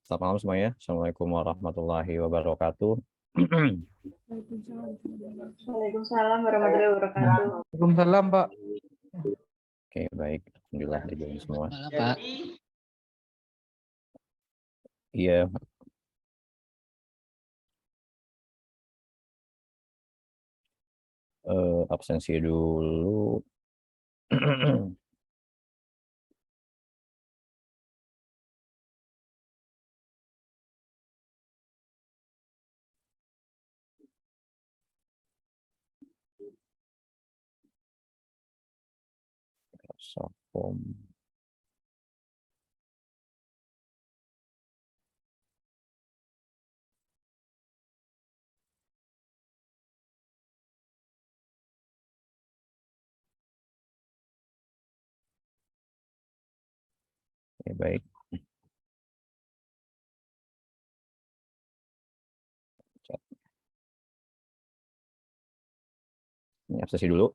Selamat malam semuanya. Assalamualaikum warahmatullahi wabarakatuh. Waalaikumsalam warahmatullahi wabarakatuh. Waalaikumsalam, Pak. Oke, baik. Alhamdulillah dijamin semua. Pak. Iya. Absensi dulu. Softform. Oke, baik. Ini absensi dulu.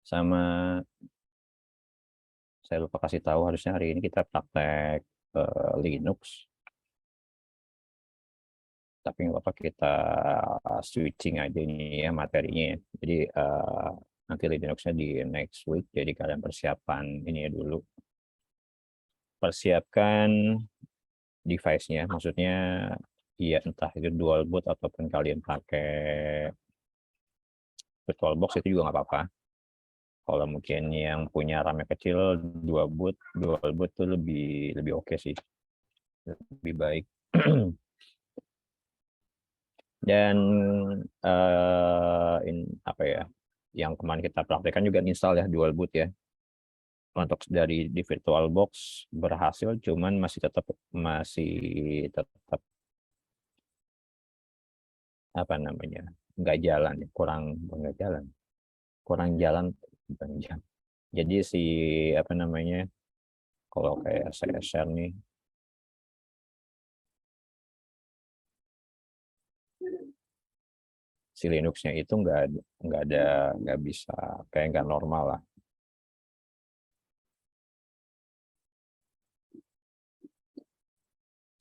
Sama saya lupa kasih tahu, harusnya hari ini kita praktek Linux. Tapi nggak apa-apa, kita switching aja ini ya materinya. Jadi nanti Linuxnya di next week. Jadi kalian persiapan ini ya dulu. Persiapkan device-nya, maksudnya ya entah itu dual boot ataupun kalian pakai VirtualBox itu juga nggak apa-apa. Kalau mungkin yang punya RAM kecil, dual boot tuh lebih oke sih, lebih baik. Dan apa ya, yang kemarin kita praktekkan juga install ya dual boot ya. Untuk dari di VirtualBox berhasil, cuman masih tetap apa namanya, nggak jalan, kurang jalan bukan jam. Jadi si apa namanya, kalau kayak saya share nih, si Linuxnya itu nggak bisa, kayak nggak normal lah.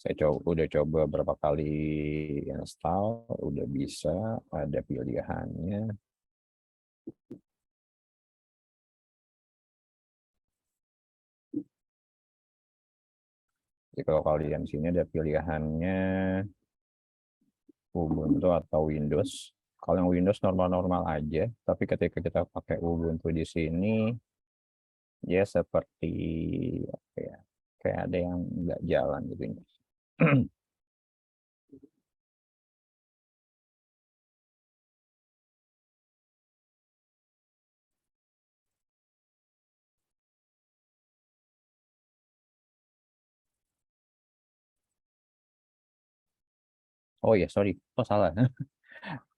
Saya udah coba berapa kali install, udah bisa, ada pilihannya. Jadi kalau kalian sini ada pilihannya Ubuntu atau Windows. Kalau yang Windows normal-normal aja, tapi ketika kita pakai Ubuntu di sini, ya seperti apa ya, kayak ada yang nggak jalan gitu. Oh ya, sorry. Oh salah.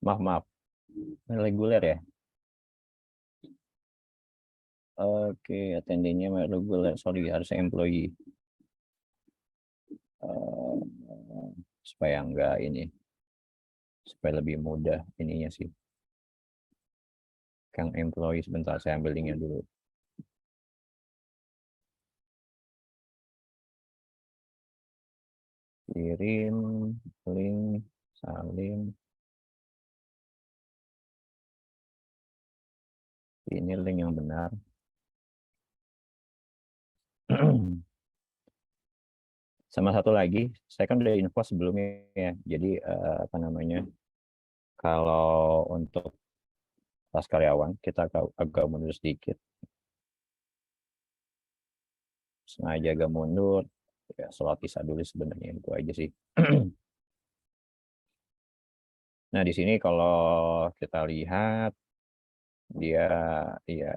Maaf. Reguler ya. Oke, attendennya reguler. Sorry, harusnya employee. Supaya enggak ini. Supaya lebih mudah ininya sih. Kang employee, sebentar saya ambil linknya dulu. Kirim, link, salin. Ini link yang benar. Sama satu lagi, saya kan udah info sebelumnya ya. Jadi apa namanya, kalau untuk tas karyawan kita agak mundur sedikit. Sengaja agak mundur. Ya, sholat isya dulu sebenarnya, itu aja sih. Nah, di sini kalau kita lihat dia ya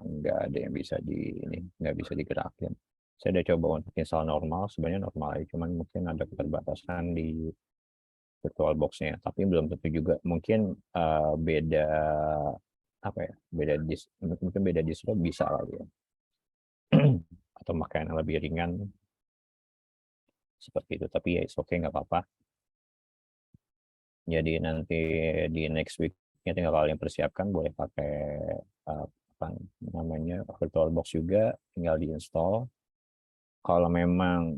nggak ada yang bisa nggak bisa digerakin. Saya udah coba untuk install normal, sebenarnya normal aja, cuman mungkin ada keterbatasan di VirtualBox-nya, tapi belum tentu juga, mungkin beda apa ya, mungkin beda distro bisa lagi ya. Atau makanan lebih ringan seperti itu, tapi ya oke, nggak apa-apa. Jadi nanti di next week tinggal kalian persiapkan, boleh pakai apa namanya VirtualBox juga, tinggal diinstal. Kalau memang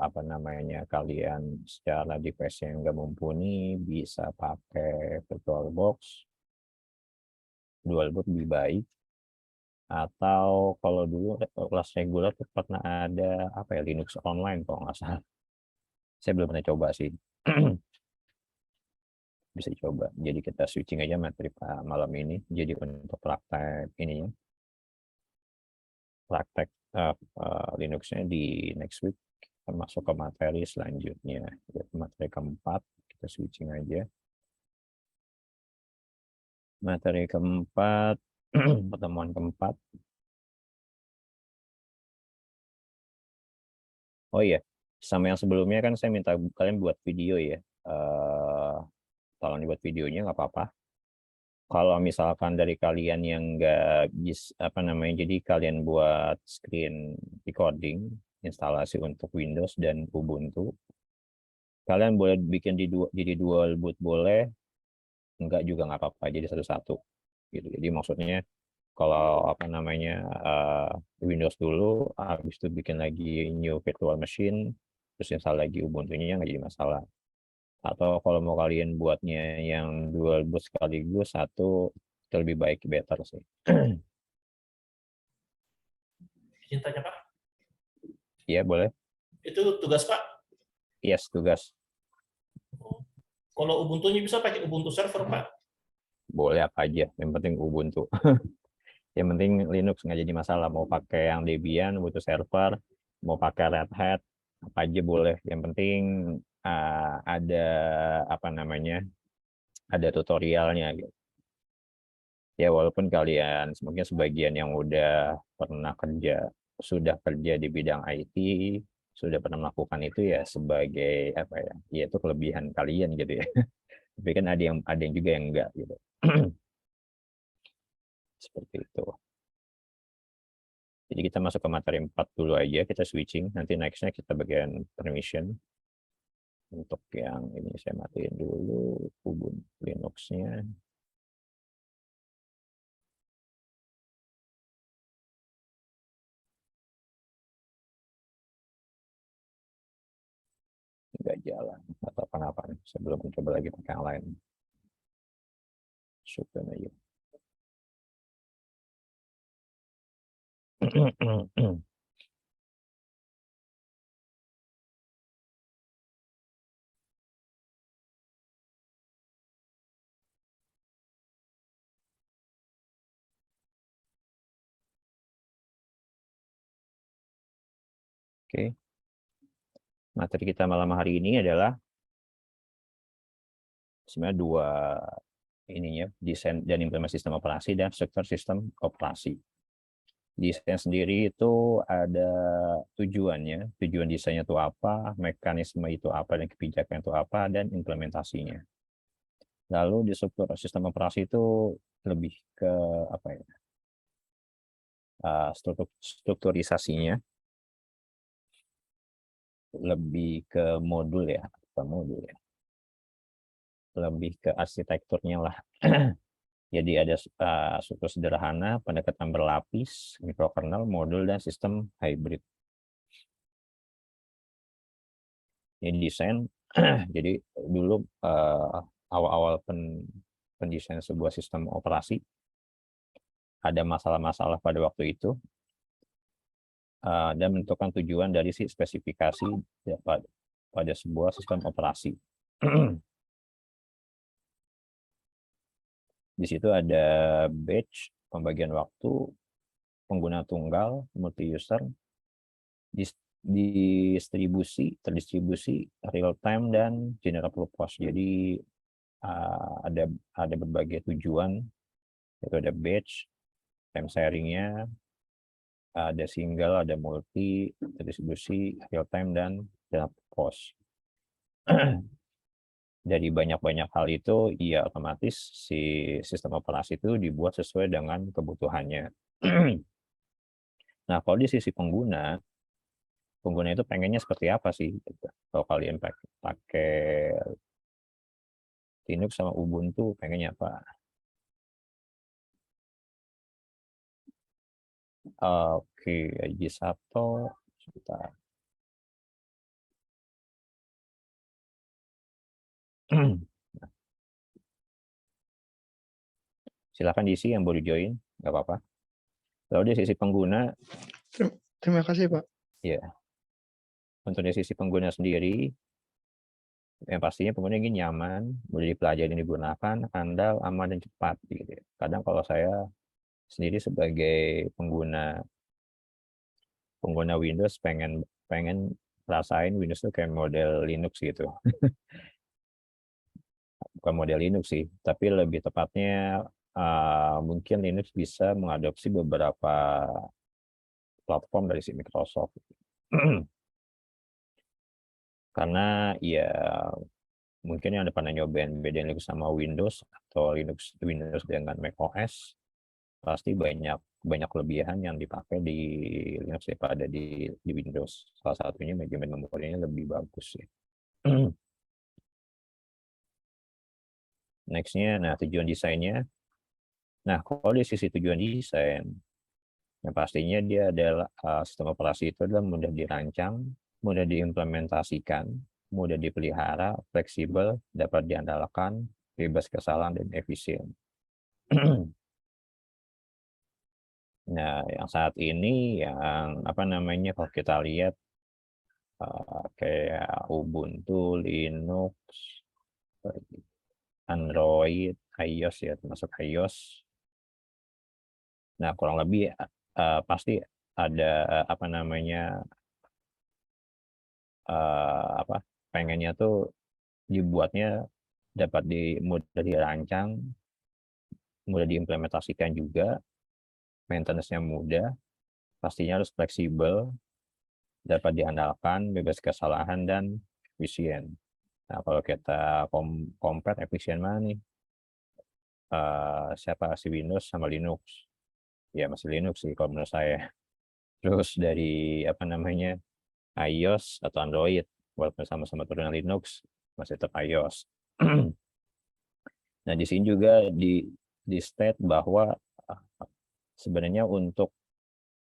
apa namanya kalian secara device yang nggak mumpuni, bisa pakai VirtualBox, dualboot lebih baik. Atau kalau dulu kelas reguler tuh pernah ada apa ya, Linux Online kalau nggak salah. Saya belum pernah coba sih. Bisa dicoba. Jadi kita switching aja materi malam ini. Jadi untuk praktek ini ya, praktek Linuxnya di next week. Kita masuk ke materi selanjutnya. Materi keempat, kita switching aja. Materi keempat, pertemuan keempat. Oh iya, sama yang sebelumnya kan saya minta kalian buat video ya. Tolong dibuat videonya nggak apa-apa. Kalau misalkan dari kalian yang nggak bisa apa namanya, jadi kalian buat screen recording instalasi untuk Windows dan Ubuntu, kalian boleh bikin jadi dual boot boleh, enggak juga nggak apa-apa, jadi satu-satu gitu. Jadi maksudnya kalau apa namanya Windows dulu, habis itu bikin lagi new virtual machine, terus install lagi Ubuntu-nya nggak jadi masalah. Atau kalau mau kalian buatnya yang dual boot sekaligus satu, itu lebih baik, better sih. Izin tanya Pak, Iya boleh. itu tugas Pak. Yes, tugas. Kalau Ubuntu-nya bisa pakai Ubuntu server Pak? Boleh apa aja, yang penting Ubuntu. Yang penting Linux nggak jadi masalah. Mau pakai yang Debian, Ubuntu server, mau pakai Red Hat, apa aja boleh. Yang penting ada apa namanya, ada tutorialnya gitu. Ya walaupun kalian mungkin sebagian yang sudah kerja di bidang IT, sudah pernah melakukan itu ya sebagai apa ya, ya itu kelebihan kalian gitu ya. Tapi kan ada yang juga yang enggak gitu. Seperti itu. Jadi kita masuk ke materi 4 dulu aja, kita switching, nanti nextnya kita bagian permission. Untuk yang ini saya matiin dulu Ubuntu Linux-nya. Nggak jalan atau kenapa nih, saya belum mencoba lagi pakai yang lain. Syukur aja. Oke. Materi kita malam hari ini adalah sebenarnya dua ininya, desain dan implementasi sistem operasi dan struktur sistem operasi. Desain sendiri itu ada tujuannya, tujuan desainnya itu apa, mekanisme itu apa, dan kebijakan itu apa, dan implementasinya. Lalu di struktur sistem operasi itu lebih ke apa ya, strukturisasinya, lebih ke modul ya, lebih ke arsitekturnya lah. Jadi ada struktur sederhana, pendekatan berlapis, mikrokernel, modul, dan sistem hybrid. Ini desain, jadi dulu awal-awal pendesain sebuah sistem operasi, ada masalah-masalah pada waktu itu, dan menentukan tujuan dari si spesifikasi pada sebuah sistem operasi. Di situ ada batch, pembagian waktu, pengguna tunggal, multi-user, terdistribusi, real time, dan general purpose. Jadi ada berbagai tujuan, itu ada batch, time sharingnya, ada single, ada multi, terdistribusi, real time, dan general purpose. Dari banyak-banyak hal itu, ya otomatis si sistem operasi itu dibuat sesuai dengan kebutuhannya. Nah, kalau di sisi pengguna itu pengennya seperti apa sih? Kalau kalian pakai Linux sama Ubuntu, pengennya apa? Oke, Aji Sabto. Sebentar. Silakan diisi yang baru join, nggak apa-apa. Lalu di sisi pengguna, Terima kasih, Pak. ya, untuk di sisi pengguna sendiri, yang pastinya pengguna ingin nyaman, mudah dipelajari, digunakan, handal, aman, dan cepat. Gitu. Kadang kalau saya sendiri sebagai pengguna Windows pengen rasain Windows itu kayak model Linux gitu. Bukan model Linux sih, tapi lebih tepatnya mungkin Linux bisa mengadopsi beberapa platform dari si Microsoft. Karena ya mungkin yang ada pernah nyobain bedain Linux sama Windows atau Windows dengan macOS, pasti banyak kelebihan yang dipakai di Linux daripada di Windows. Salah satunya manajemen memorinya lebih bagus ya. Nextnya, nah tujuan desainnya. Nah kalau di sisi tujuan desain, yang pastinya dia adalah sistem operasi itu adalah mudah dirancang, mudah diimplementasikan, mudah dipelihara, fleksibel, dapat diandalkan, bebas kesalahan, dan efisien. Nah, yang saat ini yang apa namanya kalau kita lihat kayak Ubuntu, Linux, Android, iOS ya, termasuk iOS. Nah, kurang lebih pasti ada apa namanya pengennya tuh dibuatnya dapat mudah dirancang, mudah diimplementasikan juga, maintenance-nya mudah, pastinya harus fleksibel, dapat diandalkan, bebas kesalahan, dan efisien. Nah, kalau kita compare efisien mana nih? Siapa si Windows sama Linux? Ya masih Linux sih kalau menurut saya. Terus dari apa namanya iOS atau Android, walaupun sama-sama turunan Linux, masih tetap iOS. Nah, di sini juga di state bahwa sebenarnya untuk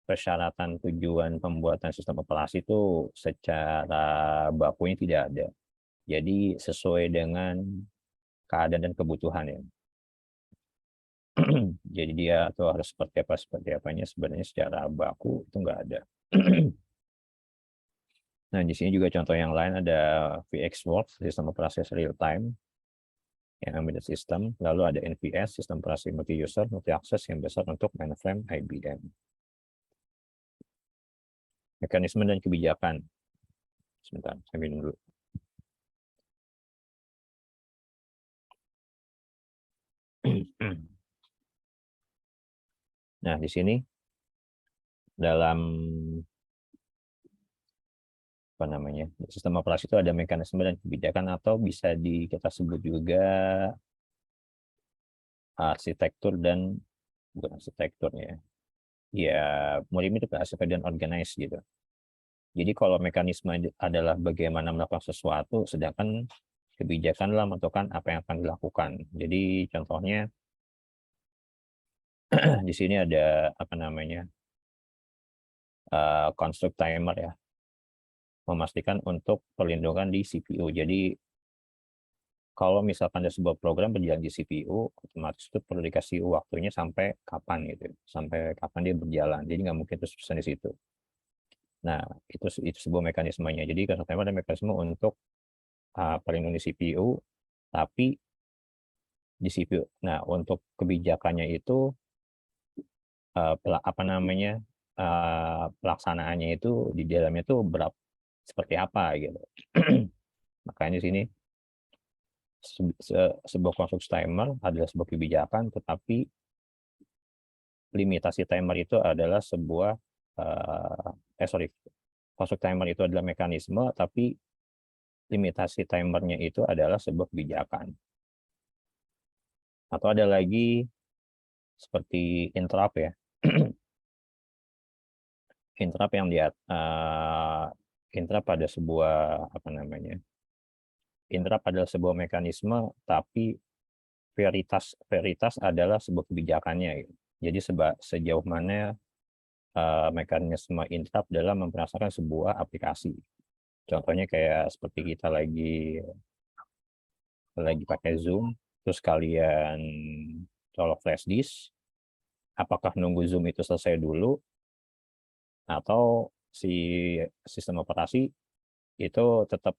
persyaratan tujuan pembuatan sistem operasi itu secara bakunya tidak ada. Jadi sesuai dengan keadaan dan kebutuhan ya. Jadi dia tuh harus seperti apanya sebenarnya secara baku itu nggak ada. Nah, di sini juga contoh yang lain ada VxWorks, sistem operasi real time yang embedded system, lalu ada NVS, sistem operasi multi user, multi access yang besar untuk mainframe IBM. Mekanisme dan kebijakan. Sebentar, saya minum dulu. Nah, di sini dalam apa namanya sistem operasi itu ada mekanisme dan kebijakan atau bisa kita sebut juga arsitektur dan bukan arsitekturnya ya mirip itu arsitektur dan organize gitu. Jadi kalau mekanisme adalah bagaimana melakukan sesuatu, sedangkan kebijakan adalah menentukan apa yang akan dilakukan. Jadi contohnya di sini ada apa namanya construct timer ya, memastikan untuk perlindungan di CPU. Jadi kalau misalkan ada sebuah program berjalan di CPU, otomatis itu perlu dikasih waktunya sampai kapan gitu, sampai kapan dia berjalan. Jadi nggak mungkin terus-terusan di situ. Nah, itu sebuah mekanismenya. Jadi construct timer ada mekanisme untuk perlindungan di CPU, tapi di CPU. Nah, untuk kebijakannya itu apa namanya pelaksanaannya itu di dalamnya itu seperti apa gitu. Makanya di sini sebuah construct timer adalah sebuah kebijakan, tetapi limitasi timer itu adalah sebuah construct timer itu adalah mekanisme, tapi limitasi timernya itu adalah sebuah kebijakan. Atau ada lagi seperti interrupt ya. Interrupt yang interrupt pada sebuah apa namanya? Interrupt adalah sebuah mekanisme, tapi veritas adalah sebuah kebijakannya. Gitu. Jadi sejauh mana mekanisme interrupt dalam memperasaan sebuah aplikasi. Contohnya kayak seperti kita lagi pakai Zoom, terus kalian colok flash disk, apakah nunggu Zoom itu selesai dulu, atau si sistem operasi itu tetap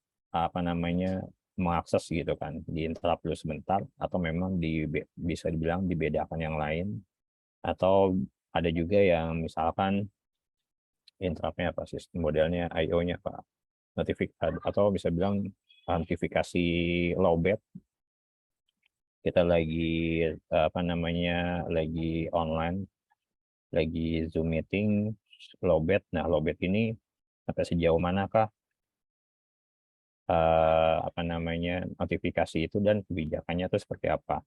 mengakses gitu kan, di interrupt dulu sebentar, atau memang bisa dibilang dibedakan yang lain, atau ada juga yang misalkan interrupt-nya apa sistem modelnya IO-nya apa atau bisa bilang notifikasi lowbat, kita lagi lagi online, lagi Zoom meeting, lowbat. Nah, lowbat ini sampai sejauh manakah notifikasi itu dan kebijakannya itu seperti apa.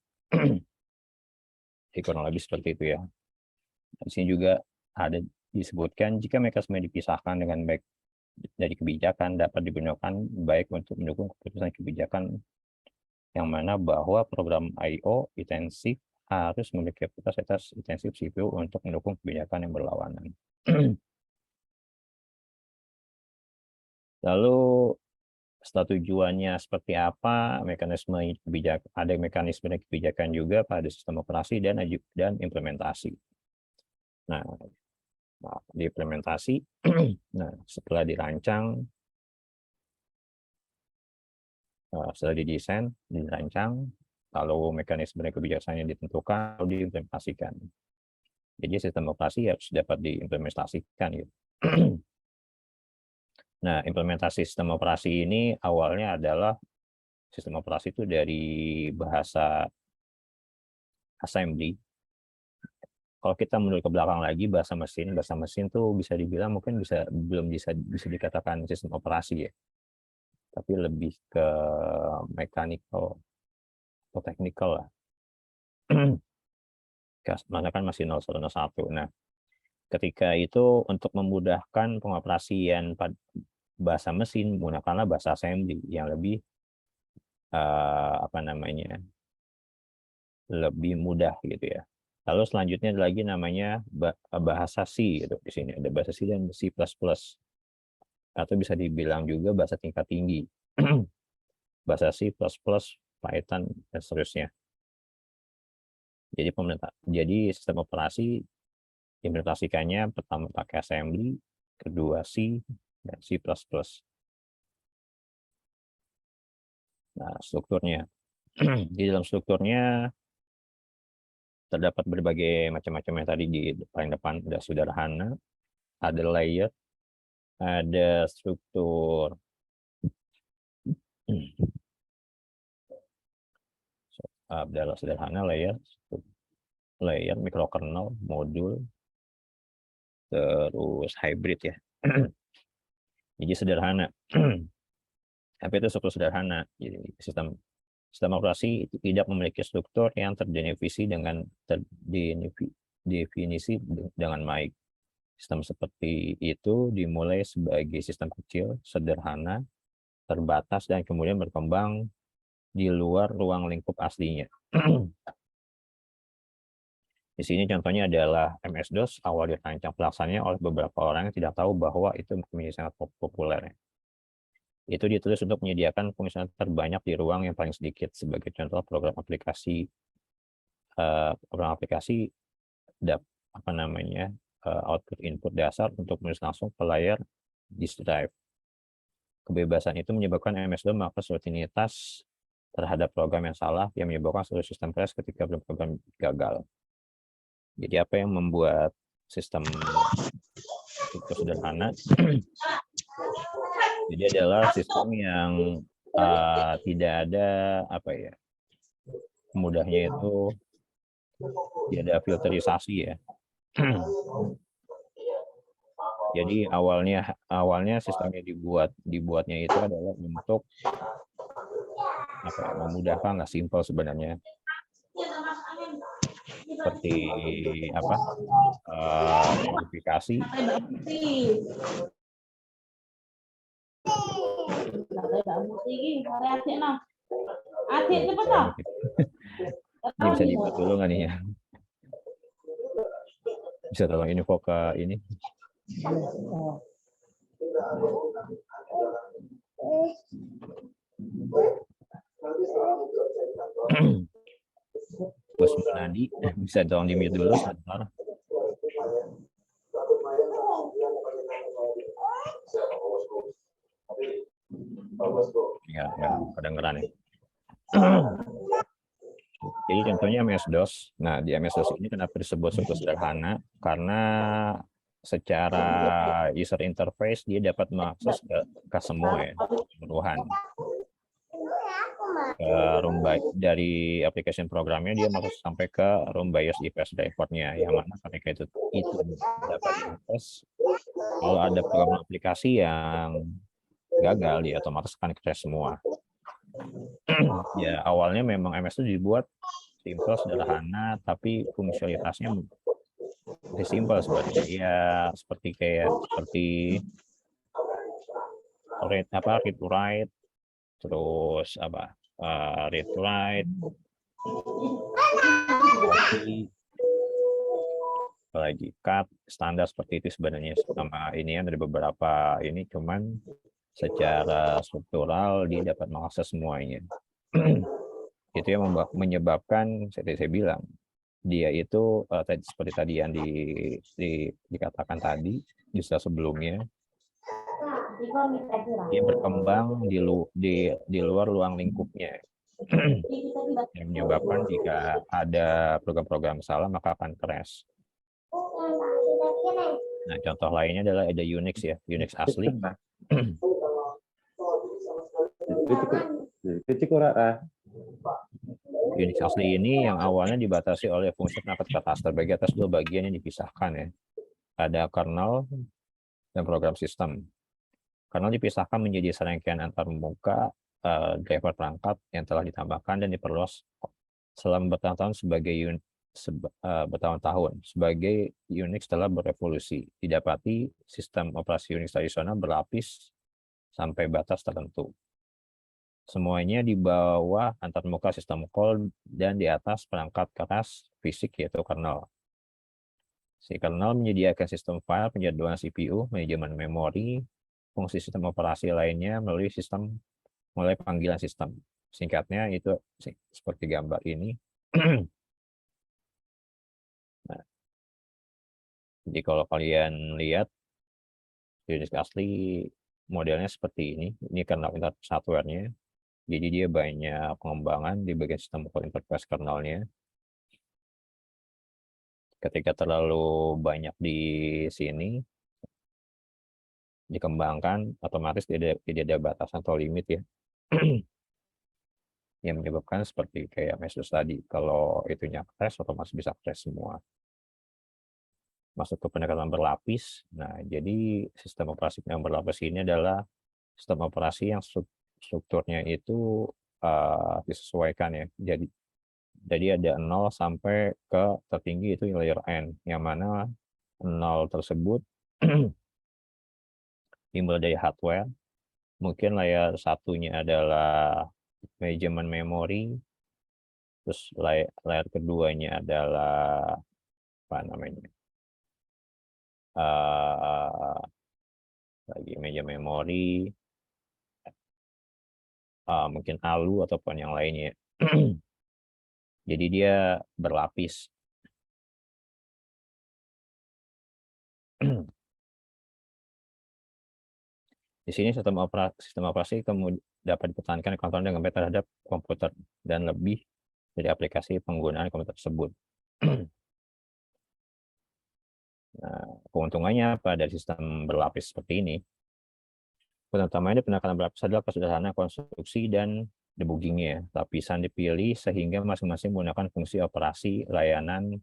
Jadi kurang lebih seperti itu ya. Di sini juga ada disebutkan jika mekanisme dipisahkan dengan baik dari kebijakan dapat digunakan baik untuk mendukung keputusan kebijakan yang mana bahwa program I/O intensif harus memiliki kapasitas intensif CPU untuk mendukung kebijakan yang berlawanan. Lalu setelah tujuannya seperti apa, mekanisme kebijakan, ada mekanisme kebijakan juga pada sistem operasi dan implementasi. Nah, di implementasi, nah setelah dirancang, setelah didesain, dirancang, lalu mekanisme kebijakannya ditentukan, lalu diimplementasikan. Jadi sistem operasi harus dapat diimplementasikan gitu. Nah, implementasi sistem operasi ini awalnya adalah sistem operasi itu dari bahasa assembly. Kalau kita mundur ke belakang lagi, bahasa mesin tuh bisa dibilang mungkin belum bisa dikatakan sistem operasi ya. Tapi lebih ke mechanical atau technical lah. Karena kan masih 0101. Nah, ketika itu untuk memudahkan pengoperasian bahasa mesin, gunakanlah bahasa assembly yang lebih lebih mudah gitu ya. Lalu selanjutnya lagi namanya bahasa C gitu. Di sini ada bahasa C dan C++, atau bisa dibilang juga bahasa tingkat tinggi. Bahasa C++, Python dan seterusnya. Jadi sistem operasi implementasikannya pertama pakai assembly, kedua C dan C++. Nah, strukturnya. Di dalam strukturnya terdapat berbagai macam-macam yang tadi di paling depan ada sederhana, ada layer, ada struktur adalah sederhana, layer, microkernel, modul, terus hybrid ya. Jadi sederhana. Tapi itu struktur sederhana. Jadi sistem operasi itu tidak memiliki struktur yang terdefinisi dengan baik. Sistem seperti itu dimulai sebagai sistem kecil, sederhana, terbatas, dan kemudian berkembang di luar ruang lingkup aslinya. Di sini contohnya adalah MS-DOS, awal dirancang pelaksananya oleh beberapa orang yang tidak tahu bahwa itu menjadi sangat populer. Itu ditulis untuk menyediakan fungsi terbanyak di ruang yang paling sedikit. Sebagai contoh, program aplikasi output input dasar untuk menulis langsung ke layar disk drive. Kebebasan itu menyebabkan MS-DOS melakukan rutinitas terhadap program yang salah yang menyebabkan seluruh sistem crash ketika program gagal. Jadi apa yang membuat sistem itu sederhana? Jadi adalah sistem yang tidak ada mudahnya itu tidak ada filterisasi ya. Jadi awalnya sistemnya dibuatnya itu adalah untuk memudahkan, lah, simple sebenarnya. Seperti verifikasi. Ini bisa dibuat dulu nggak nih ya? Bisa tolong info ke ini. Bos Nadi, bisa tolong di mute dulu sebentar. Ya, kedengeran ya. Jadi contohnya MS-DOS. Nah, di MS-DOS ini kenapa disebut struktur sederhana? Karena secara user interface dia dapat mengakses ke semua ya, keseluruhan. Dari application programnya dia masuk sampai ke room BIOS IPS driver-nya, yang mana ketika itu dapat diakses, kalau ada program aplikasi yang gagal, dia otomatis akan crash semua. Ya, awalnya memang MS itu dibuat simple, sederhana, tapi fungsionalitasnya masih simple sebenarnya. Ya, seperti read to write, terus read to write, apalagi cut, standar seperti itu sebenarnya. Sama ini ada beberapa ini, cuman secara struktural dia dapat mengakses semuanya. Itu yang menyebabkan saya bilang dia itu seperti tadi yang dikatakan tadi di slide sebelumnya, dia berkembang di luar ruang lingkupnya. Yang menyebabkan jika ada program-program salah maka akan crash. Nah, contoh lainnya adalah ada Unix ya, Unix asli. Unix asli ini yang awalnya dibatasi oleh fungsi perangkat ke atas, terbagi atas dua bagian yang dipisahkan ya. Ada kernel dan program sistem. Kernel dipisahkan menjadi serangkaian antarmuka driver perangkat yang telah ditambahkan dan diperluas selama bertahun-tahun sebagai Unix telah berevolusi. Didapati sistem operasi Unix tradisional berlapis sampai batas tertentu. Semuanya di bawah antarmuka sistem call dan di atas perangkat keras fisik yaitu kernel. Si kernel menyediakan sistem file, penjadwalan CPU, manajemen memori, fungsi sistem operasi lainnya mulai panggilan sistem. Singkatnya itu seperti gambar ini. Nah, jadi kalau kalian lihat Unix asli modelnya seperti ini. Ini kernel software-nya. Jadi dia banyak pengembangan di bagian sistem interface kernelnya. Ketika terlalu banyak di sini dikembangkan, otomatis tidak ada batasan atau limit ya. Yang menyebabkan seperti kayak MS-DOS tadi, kalau itunya crash, otomatis bisa crash semua. Masuk ke pendekatan berlapis. Nah, jadi sistem operasi yang berlapis ini adalah sistem operasi yang strukturnya itu disesuaikan ya. Jadi ada 0 sampai ke tertinggi itu layer N, yang mana 0 tersebut timbul dari hardware. Mungkin layer satunya adalah manajemen memori, terus layer keduanya adalah apa namanya? Lagi manajemen memori, mungkin ALU ataupun yang lainnya. Jadi dia berlapis. Di sini sistem operasi kemudian dapat dipertahankan kontrol dengan baik terhadap komputer dan lebih dari aplikasi penggunaan komputer tersebut. Nah, keuntungannya apa dari sistem berlapis seperti ini? Utamanya pendekatan berlapis adalah kesederhanaan konstruksi dan debuggingnya. Lapisan dipilih sehingga masing-masing menggunakan fungsi operasi layanan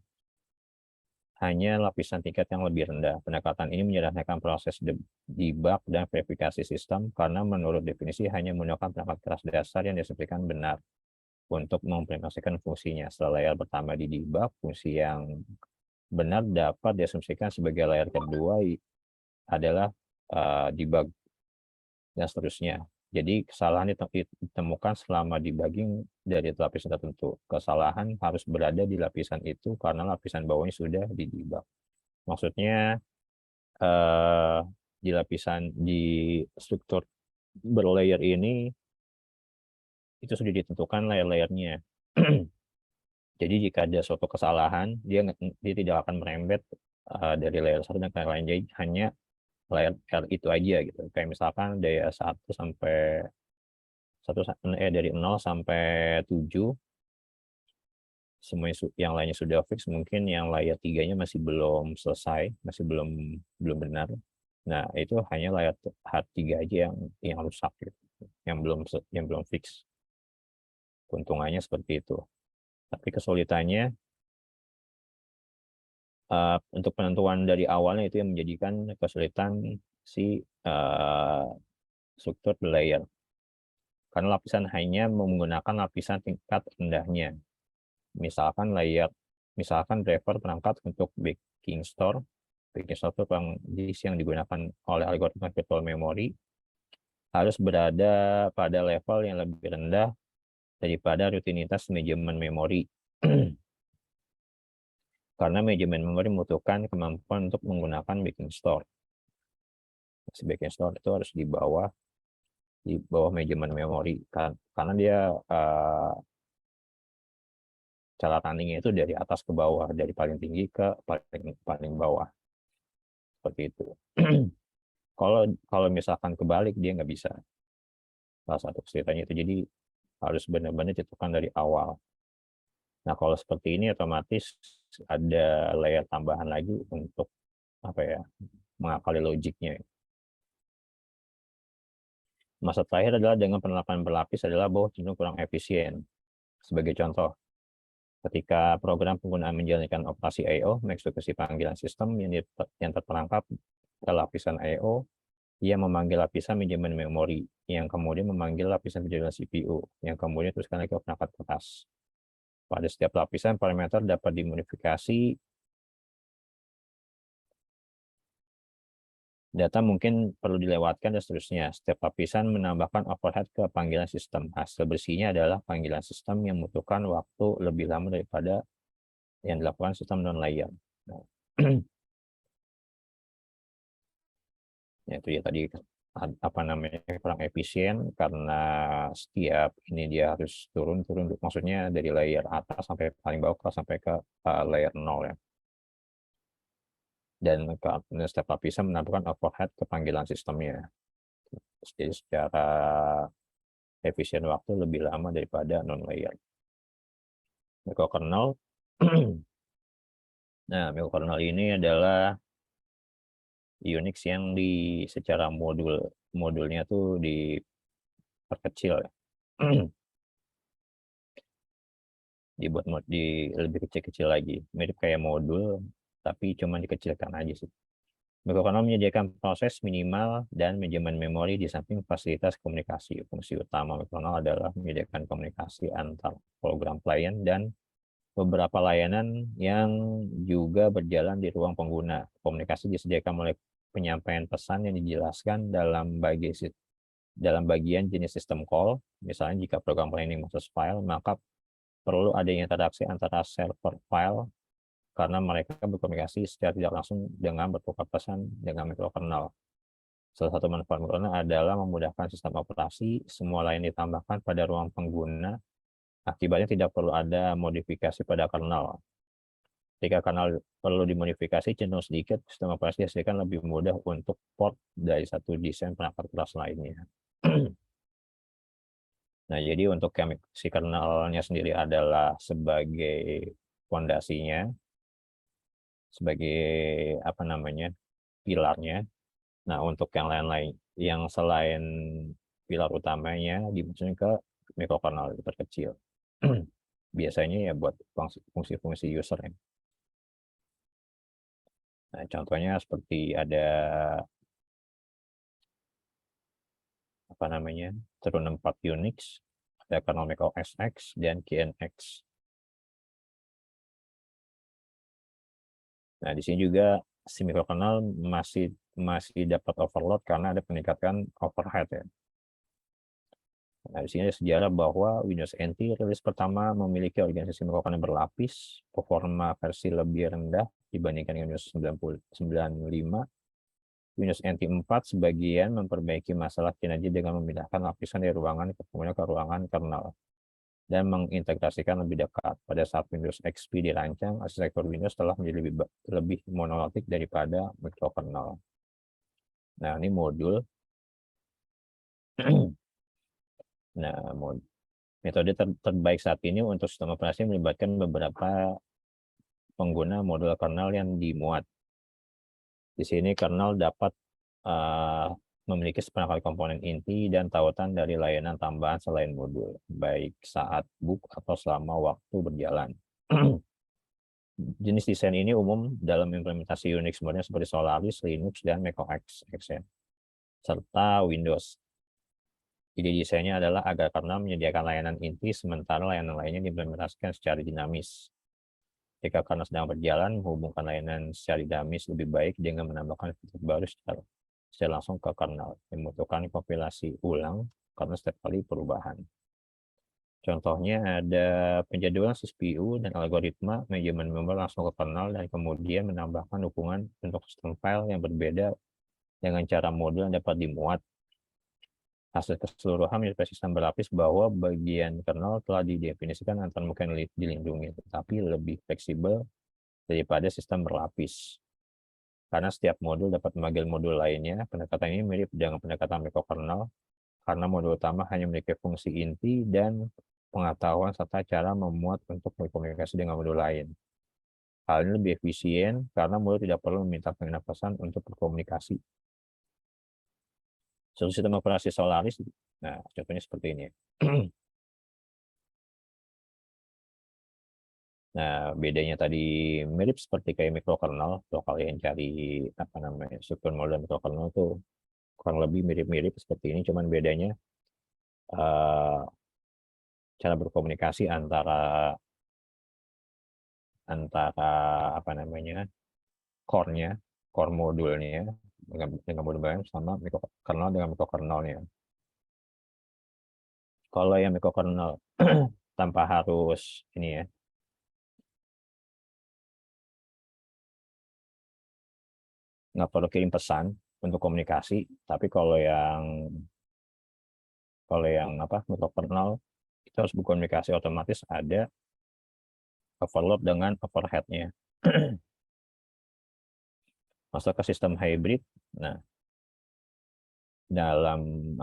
hanya lapisan tingkat yang lebih rendah. Pendekatan ini menyederhanakan proses debug dan verifikasi sistem karena menurut definisi hanya menggunakan perangkat keras dasar yang disebutkan benar untuk mengimplementasikan fungsinya. Setelah layar pertama di debug, fungsi yang benar dapat diasumsikan sebagai layar kedua adalah debug dan seterusnya. Jadi kesalahan ditemukan selama debugging dari lapisan tertentu. Kesalahan harus berada di lapisan itu karena lapisan bawahnya sudah didebug. Maksudnya di lapisan di struktur berlayer ini itu sudah ditentukan layer-layernya. Jadi jika ada suatu kesalahan, dia tidak akan merembet dari layer satu dan ke lain, jadi hanya layer itu aja gitu. Kayak misalkan dari 1 sampai dari 0 sampai 7 semuanya yang lainnya sudah fix, mungkin yang layer 3-nya masih belum selesai, masih belum benar. Nah, itu hanya layer H3 aja yang rusak gitu. Yang belum fix. Keuntungannya seperti itu. Tapi kesulitannya untuk penentuan dari awalnya itu yang menjadikan kesulitan si struktur layer. Karena lapisan hanya menggunakan lapisan tingkat rendahnya. Misalkan driver perangkat untuk backing store. Backing store itu disk yang digunakan oleh algoritma virtual memory harus berada pada level yang lebih rendah daripada rutinitas manajemen memori. Karena manajemen memori membutuhkan kemampuan untuk menggunakan backing store. Backing store itu harus di bawah manajemen memori, karena dia cara tandingnya itu dari atas ke bawah, dari paling tinggi ke paling bawah, seperti itu. Kalau misalkan kebalik, dia nggak bisa. Salah satu kesulitannya itu, jadi harus benar-benar ditentukan dari awal. Nah, kalau seperti ini otomatis ada layer tambahan lagi untuk mengakali logiknya. Masa terakhir adalah dengan penerapan berlapis adalah bahwa cenderung kurang efisien. Sebagai contoh, ketika program penggunaan menjalankan operasi I/O mengeksekusi panggilan sistem yang terperangkap ke lapisan I/O, ia memanggil lapisan manajemen memori, yang kemudian memanggil lapisan penjualan CPU, yang kemudian teruskan lagi ke perangkat kertas. Pada setiap lapisan, parameter dapat dimodifikasi. Data mungkin perlu dilewatkan dan seterusnya. Setiap lapisan menambahkan overhead ke panggilan sistem. Hasil bersihnya adalah panggilan sistem yang membutuhkan waktu lebih lama daripada yang dilakukan sistem non-layer. Nah, ya itu ya tadi kurang efisien karena setiap ini dia harus turun, maksudnya dari layer atas sampai paling bawah sampai ke layer 0 ya. Dan setiap lapisan menambahkan overhead ke panggilan sistemnya. Jadi secara efisien waktu lebih lama daripada non-layer. Microkernel. Nah, microkernel ini adalah Unix yang secara modulnya tuh diperkecil. Dibuat lebih kecil-kecil lagi. Mirip kayak modul, tapi cuma dikecilkan aja sih. Microkernel menyediakan proses minimal dan manajemen memori di samping fasilitas komunikasi. Fungsi utama microkernel adalah menyediakan komunikasi antar program klien dan beberapa layanan yang juga berjalan di ruang pengguna. Komunikasi disediakan oleh penyampaian pesan yang dijelaskan dalam bagian jenis sistem call. Misalnya jika program klien masuk file, maka perlu adanya interaksi antara server file karena mereka berkomunikasi secara tidak langsung dengan bertukar pesan dengan microkernel. Salah satu manfaat microkernel adalah memudahkan sistem operasi, semua lain ditambahkan pada ruang pengguna, akibatnya tidak perlu ada modifikasi pada kernel. Ketika kernel perlu dimodifikasi cenderung sedikit, sistem operasi dihasilkan lebih mudah untuk port dari satu desain perangkat keras lainnya. Nah, jadi untuk si kernelnya sendiri adalah sebagai fondasinya, sebagai pilarnya. Nah, untuk yang lain-lain, yang selain pilar utamanya dimaksudkan ke microkernel itu terkecil. Biasanya ya buat fungsi-fungsi user ya. Nah, contohnya seperti ada Turun 4 Unix, ada kernel macOS X dan KNX. Nah, di sini juga si microkernel masih dapat overload karena ada peningkatan overhead ya. Nah, di sini ada sejarah bahwa Windows NT rilis pertama memiliki organisasi microkernel berlapis, performa versi lebih rendah dibandingkan Windows 95. Windows NT 4 sebagian memperbaiki masalah kinerja dengan memindahkan lapisan dari ruangan ke ruangan kernel dan mengintegrasikan lebih dekat. Pada saat Windows XP dirancang, arsitektur Windows telah menjadi lebih monolitik daripada mikrokernel. Nah, ini modul. Nah, metode terbaik saat ini untuk sistem operasi melibatkan beberapa pengguna modul kernel yang dimuat. Di sini kernel dapat memiliki seperangkat komponen inti dan tautan dari layanan tambahan selain modul, baik saat boot atau selama waktu berjalan. Jenis desain ini umum dalam implementasi Unix modern seperti Solaris, Linux, dan macOS X, serta Windows. Ide desainnya adalah agar kernel menyediakan layanan inti sementara layanan lainnya diimplementasikan secara dinamis. Jika kernel sedang berjalan, menghubungkan layanan secara dinamis lebih baik dengan menambahkan fitur baru secara langsung ke kernel, membutuhkan kompilasi ulang karena setiap kali perubahan. Contohnya ada penjadwalan CPU dan algoritma manajemen member langsung ke kernel dan kemudian menambahkan dukungan untuk sistem file yang berbeda dengan cara modul yang dapat dimuat. Hasil keseluruhan menjadi sistem berlapis bahwa bagian kernel telah didefinisikan antar mungkin dilindungi, tetapi lebih fleksibel daripada sistem berlapis. Karena setiap modul dapat memanggil modul lainnya, pendekatan ini mirip dengan pendekatan mikrokernel, karena modul utama hanya memiliki fungsi inti dan pengetahuan serta cara memuat untuk berkomunikasi dengan modul lain. Hal ini lebih efisien karena modul tidak perlu meminta pengguna pesan untuk berkomunikasi. Suatu sistem operasi Solaris, nah contohnya seperti ini. Nah, bedanya tadi mirip seperti kayak mikrokernel. Kalau kalian cari struktur model mikrokernel itu kurang lebih mirip-mirip seperti ini, cuman bedanya cara berkomunikasi antara core modulnya dengan modul lain sama mikrokernel dengan mikrokernelnya. Kalau yang mikrokernel tanpa harus ini ya, nggak perlu kirim pesan untuk komunikasi, tapi kalau yang mikrokernel itu harus berkomunikasi otomatis, ada overload dengan overhead-nya. Masuk ke sistem hybrid. Nah, dalam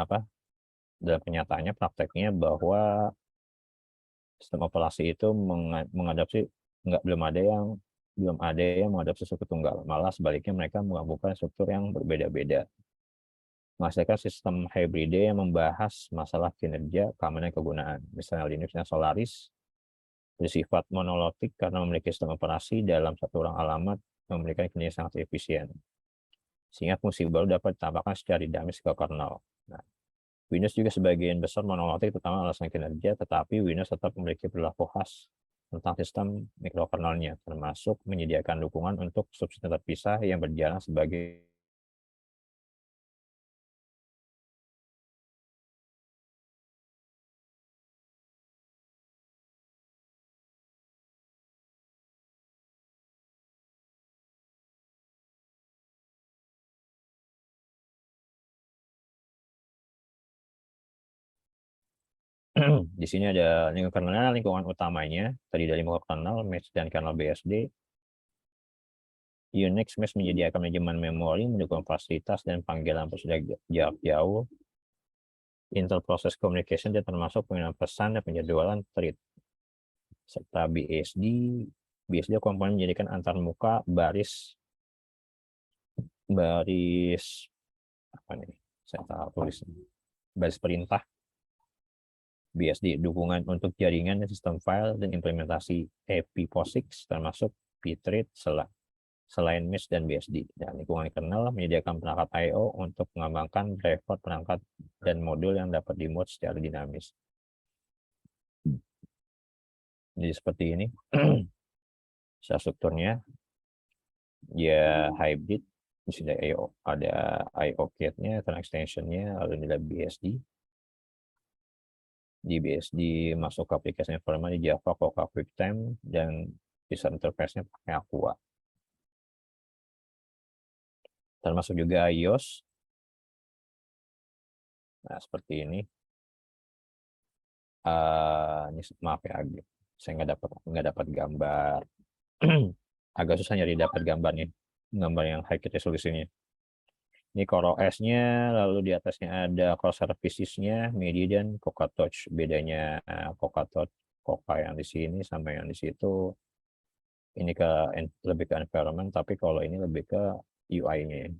kenyataannya prakteknya bahwa sistem operasi itu mengadopsi belum ada yang mengadopsi struktur tunggal, malah sebaliknya mereka menggabungkan struktur yang berbeda-beda. Menghasilkan sistem hybrid yang membahas masalah kinerja, keamanan, kegunaan. Misalnya Linux dan Solaris bersifat monolitik karena memiliki sistem operasi dalam satu orang alamat yang memberikan kinerja sangat efisien, sehingga fungsi baru dapat ditambahkan secara dinamis ke kernel. Nah, Windows juga sebagian besar monolitik terutama alasan kinerja, tetapi Windows tetap memiliki perilaku khas tentang sistem mikrokernelnya, termasuk menyediakan dukungan untuk subsistem terpisah yang berjalan sebagai di sini ada lingkungan kernel, lingkungan utamanya tadi dari mikrokernel, mesh, dan kernel BSD. Unix mesh menyediakan manajemen memori, mendukung fasilitas dan panggilan prosedur jarak jauh, interprocess communication, dan termasuk pengiriman pesan dan penjadwalan thread. Serta BSD komponen menjadikan antarmuka baris perintah. BSD dukungan untuk jaringan dan sistem file dan implementasi POSIX termasuk pthread selain mesh dan BSD. Dan lingkungan kernel menyediakan perangkat I/O untuk mengembangkan driver perangkat dan modul yang dapat dimuat secara dinamis. Jadi seperti ini strukturnya, ya hybrid. Sudah ada I/O kit-nya, extension-nya, lalu ada BSD. Di BSD masuk ke aplikasi informal di Java, Coca QuickTime, dan user interface-nya pakai Aqua. termasuk juga iOS. Nah, seperti ini. Ini maaf ya, saya nggak dapat gambar. Agak susah nyari dapat gambarnya, gambar yang high resolusinya. Ini CoreOS-nya, lalu di atasnya ada core services-nya, Media dan Cocoa Touch. Bedanya Cocoa Touch, Cocoa yang di sini sama yang di situ, ini lebih ke environment, tapi kalau ini lebih ke UI-nya.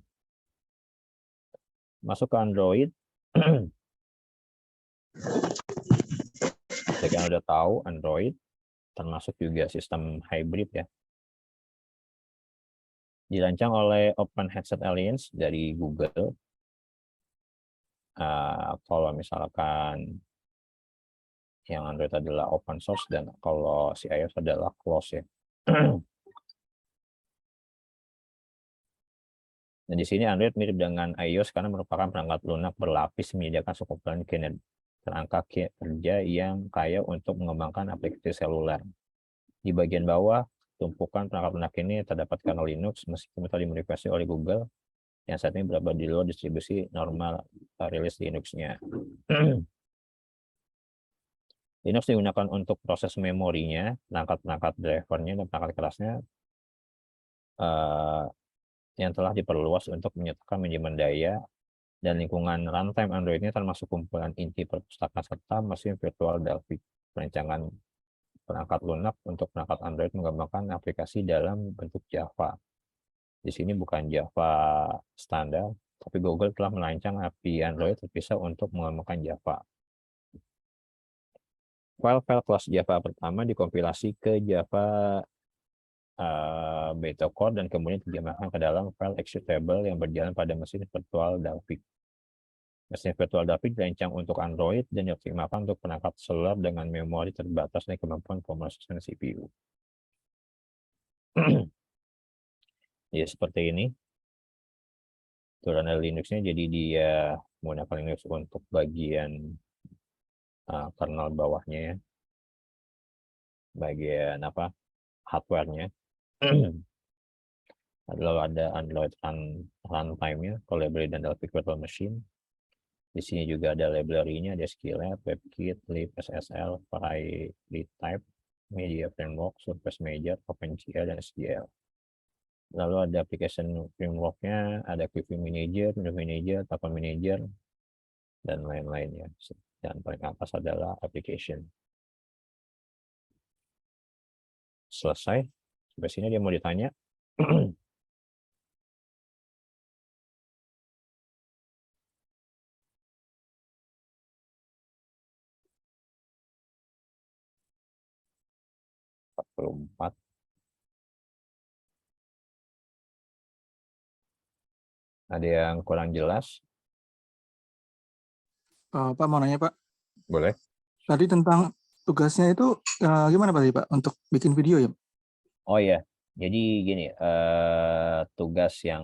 Masuk ke Android. Seperti yang udah tahu, Android termasuk juga sistem hybrid ya. Dirancang oleh Open Headset Alliance dari Google. Kalau misalkan yang Android adalah open source dan kalau si iOS adalah close ya. Dan di sini Android mirip dengan iOS karena merupakan perangkat lunak berlapis menyediakan sekumpulan kerangka kerja yang kaya untuk mengembangkan aplikasi seluler. Di bagian bawah, tumpukan perangkat lunak ini terdapat kernel Linux meskipun telah dimodifikasi oleh Google yang saat ini berada di luar distribusi normal rilis Linux-nya. Linux digunakan untuk proses memorinya, perangkat-perangkat drivernya, dan perangkat kerasnya yang telah diperluas untuk menyertakan manajemen daya, dan lingkungan runtime Android ini termasuk kumpulan inti perpustakaan serta mesin virtual Delphi. Perancangan perangkat lunak untuk perangkat Android mengembangkan aplikasi dalam bentuk Java. Di sini bukan Java standar, tapi Google telah merancang API Android terpisah untuk mengembangkan Java. File-file kelas Java pertama dikompilasi ke Java beta core dan kemudian dijamahkan ke dalam file executable yang berjalan pada mesin virtual Delphi. Mesin virtual Delphi dirancang untuk Android dan dioptimalkan untuk perangkat seluler dengan memori terbatas dan kemampuan pemrosesan CPU. Ya, seperti ini. Turunan Linux-nya, jadi dia menggunakan Linux untuk bagian kernel bawahnya ya. Bagian apa? Hardware-nya. Lalu ada Android runtime-nya, Library dan Delphi Virtual Machine. Di sini juga ada library-nya, ada Skillet, WebKit, lib, SSL, PyType, Media Framework, Surface Major, OpenGL, dan SGL. Lalu ada application framework-nya, ada Quick Manager, Window Manager, Tapan Manager, dan lain-lainnya. Dan paling atas adalah application. Selesai. Sampai sini dia mau ditanya. Ada yang kurang jelas? Pak mau nanya Pak, Boleh. tadi tentang tugasnya itu gimana Pak untuk bikin video ya? Oh ya, jadi gini, tugas yang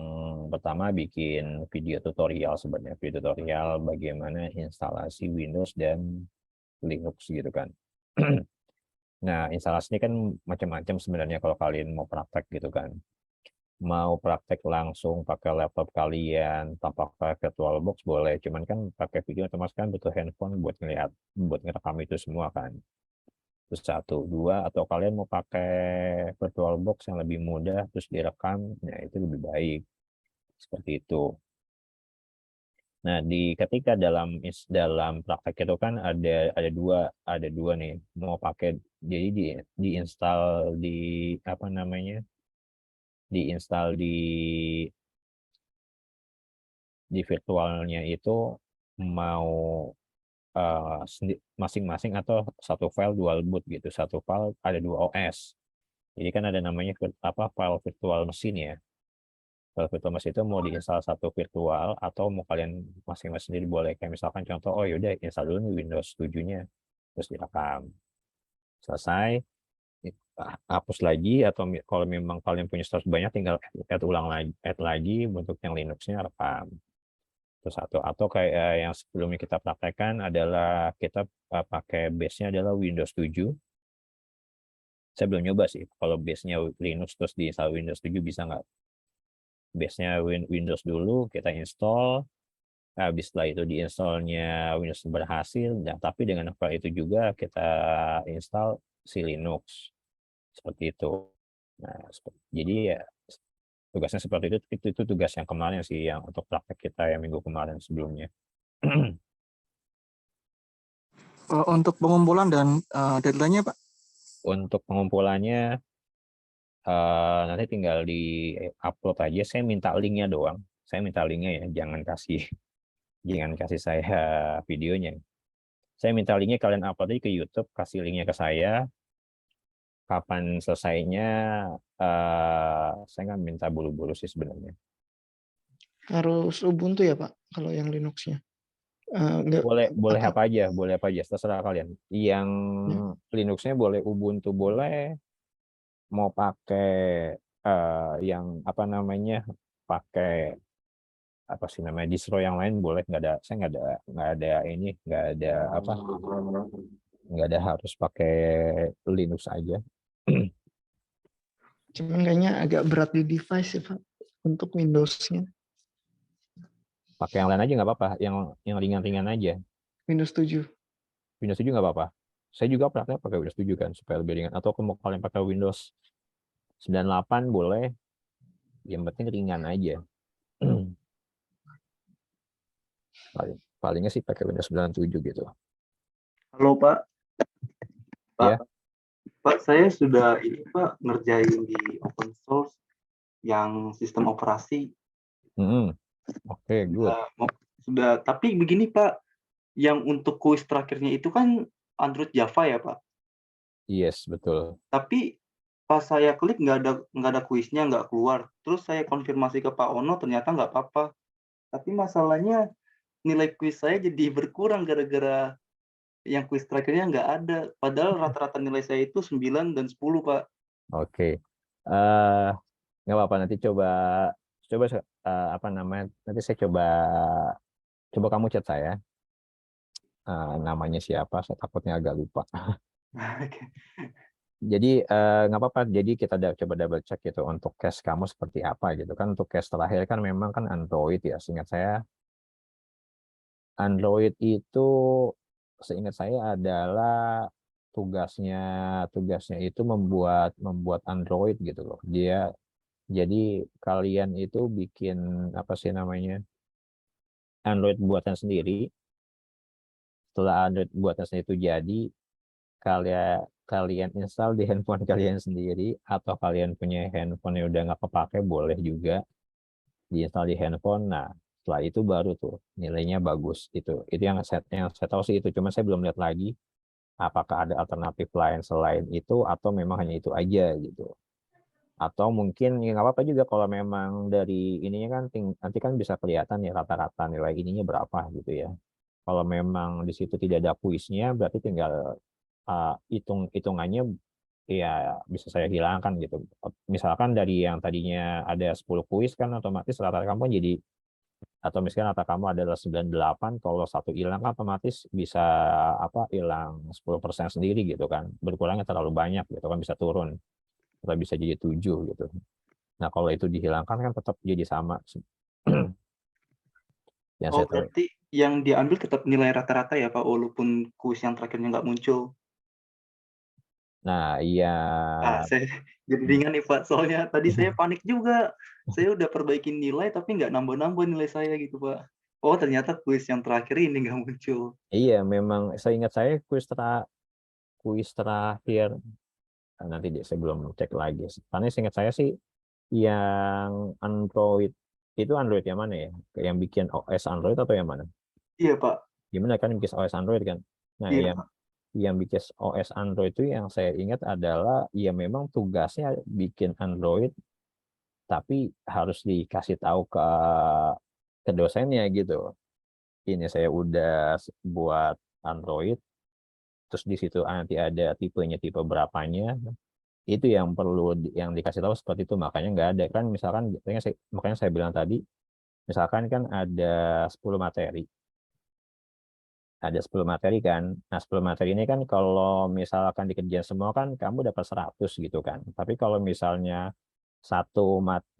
pertama bikin video tutorial sebenarnya, video tutorial bagaimana instalasi Windows dan Linux gitu kan. Nah, instalasinya kan macam-macam sebenarnya kalau kalian mau praktek gitu kan. Mau praktek langsung pakai laptop kalian tanpa pakai VirtualBox boleh, cuman kan pakai video otomatis kan butuh handphone buat ngeliat, buat ngerekam itu semua kan. Terus 1, 2, atau kalian mau pakai VirtualBox yang lebih mudah terus direkam, nah itu lebih baik seperti itu. Nah, ketika dalam praktek itu kan ada dua nih, mau pakai, jadi diinstal di apa namanya, diinstal di virtualnya itu mau masing-masing atau satu file dual boot gitu, satu file ada 2 OS. Jadi kan ada namanya file virtual machine ya. File virtual machine itu mau diinstal satu virtual atau mau kalian masing-masing sendiri boleh. Kayak misalkan contoh, oh yaudah install dulu nih Windows 7-nya, terus direkam. Selesai, hapus lagi, atau kalau memang kalian punya storage banyak tinggal add lagi bentuk yang Linux-nya, rekam. Terus atau kayak yang sebelumnya kita praktekkan adalah kita pakai base-nya adalah Windows 7. Saya belum nyoba sih kalau base-nya Linux terus diinstal Windows 7 bisa nggak. base-nya Windows dulu, kita install. Habis setelah itu diinstalnya Windows berhasil, nah, tapi dengan file itu juga kita install si Linux seperti itu. Nah, jadi ya tugasnya seperti itu tugas yang kemarin sih, yang untuk praktek kita yang minggu kemarin sebelumnya. Kalau untuk pengumpulan dan deadline-nya, Pak? Untuk pengumpulannya nanti tinggal di upload aja. Saya minta linknya doang. Saya minta linknya ya, jangan kasih saya videonya. Saya minta linknya, kalian upload aja ke YouTube, kasih linknya ke saya. Kapan selesainya, saya nggak minta buru-buru sih sebenarnya. Harus Ubuntu ya Pak, kalau yang Linux-nya? Boleh apa aja, terserah kalian. Yang Linux-nya boleh Ubuntu, boleh. Mau pakai yang apa namanya, pakai apa sih namanya, distro yang lain boleh, saya nggak ada harus pakai Linux aja. Cuman kayaknya agak berat di device ya Pak, untuk Windows-nya. Pakai yang lain aja nggak apa-apa, yang ringan-ringan aja. Windows 7. Windows 7 nggak apa-apa. Saya juga praktek pakai Windows 7 kan, supaya lebih ringan. Atau kalau kalian pakai Windows 98 boleh, yang penting ringan aja. Palingnya sih pakai Windows 97 gitu. Halo Pak. Ya. Pak, saya sudah Pak ngerjain di open source yang sistem operasi. Oke, good. Sudah, tapi begini Pak, yang untuk kuis terakhirnya itu kan Android Java ya Pak? Yes, betul. Tapi pas saya klik nggak ada kuisnya, nggak keluar. Terus saya konfirmasi ke Pak Ono, ternyata nggak apa-apa. Tapi masalahnya nilai kuis saya jadi berkurang gara-gara yang kuis terakhirnya nggak ada. Padahal rata-rata nilai saya itu 9 dan 10 Pak. Oke. Nggak apa-apa, nanti coba apa namanya, nanti saya coba kamu chat saya. Namanya siapa, saya takutnya agak lupa. Jadi nggak apa-apa, jadi kita coba double check gitu untuk case kamu seperti apa gitu kan. Untuk case terakhir kan memang kan Android ya, seingat saya Android itu adalah tugasnya itu membuat Android gitu loh. Jadi kalian itu bikin apa sih namanya, Android buatan sendiri. Setelah Android buatan sendiri itu jadi, kalian install di handphone kalian sendiri, atau kalian punya handphone yang udah nggak kepake boleh juga diinstal di handphone. Nah, setelah itu baru tuh nilainya bagus. Itu yang saya tahu sih itu. Cuma saya belum lihat lagi apakah ada alternatif lain selain itu atau memang hanya itu aja gitu. Atau mungkin ya nggak apa-apa juga kalau memang dari ininya kan nanti kan bisa kelihatan ya rata-rata nilai ininya berapa gitu ya. Kalau memang di situ tidak ada kuisnya, berarti tinggal hitungannya ya bisa saya hilangkan gitu. Misalkan dari yang tadinya ada 10 kuis kan otomatis rata-rata kamu jadi, atau misalkan rata kamu adalah 98, kalau satu hilang kan otomatis bisa hilang 10% sendiri gitu kan. Berkurangnya terlalu banyak gitu kan, bisa turun atau bisa jadi 7 gitu. Nah, kalau itu dihilangkan kan tetap jadi sama. Berarti yang diambil tetap nilai rata-rata ya Pak, walaupun kuis yang terakhirnya nggak muncul. Nah, iya. Saya jadi ringan nih Pak, soalnya tadi saya panik juga. Saya udah perbaikin nilai tapi nggak nambah-nambah nilai saya gitu Pak. Oh, ternyata kuis yang terakhir ini nggak muncul. Iya, memang saya ingat saya kuis terakhir, nanti saya belum cek lagi. Karena seingat saya sih yang Android itu Android yang mana ya? Yang bikin OS Android atau yang mana? Iya Pak. Gimana kan bikin OS Android kan? Nah, Iya, yang bikin OS Android itu yang saya ingat adalah ya memang tugasnya bikin Android, tapi harus dikasih tahu ke dosennya gitu. Ini saya udah buat Android, terus di situ nanti ada tipenya, tipe berapanya, itu yang perlu yang dikasih tahu seperti itu. Makanya nggak ada kan, misalkan makanya saya bilang tadi, misalkan kan ada 10 materi kan. Nah, 10 materi ini kan kalau misalkan dikerjain semua kan kamu dapat 100 gitu kan. Tapi kalau misalnya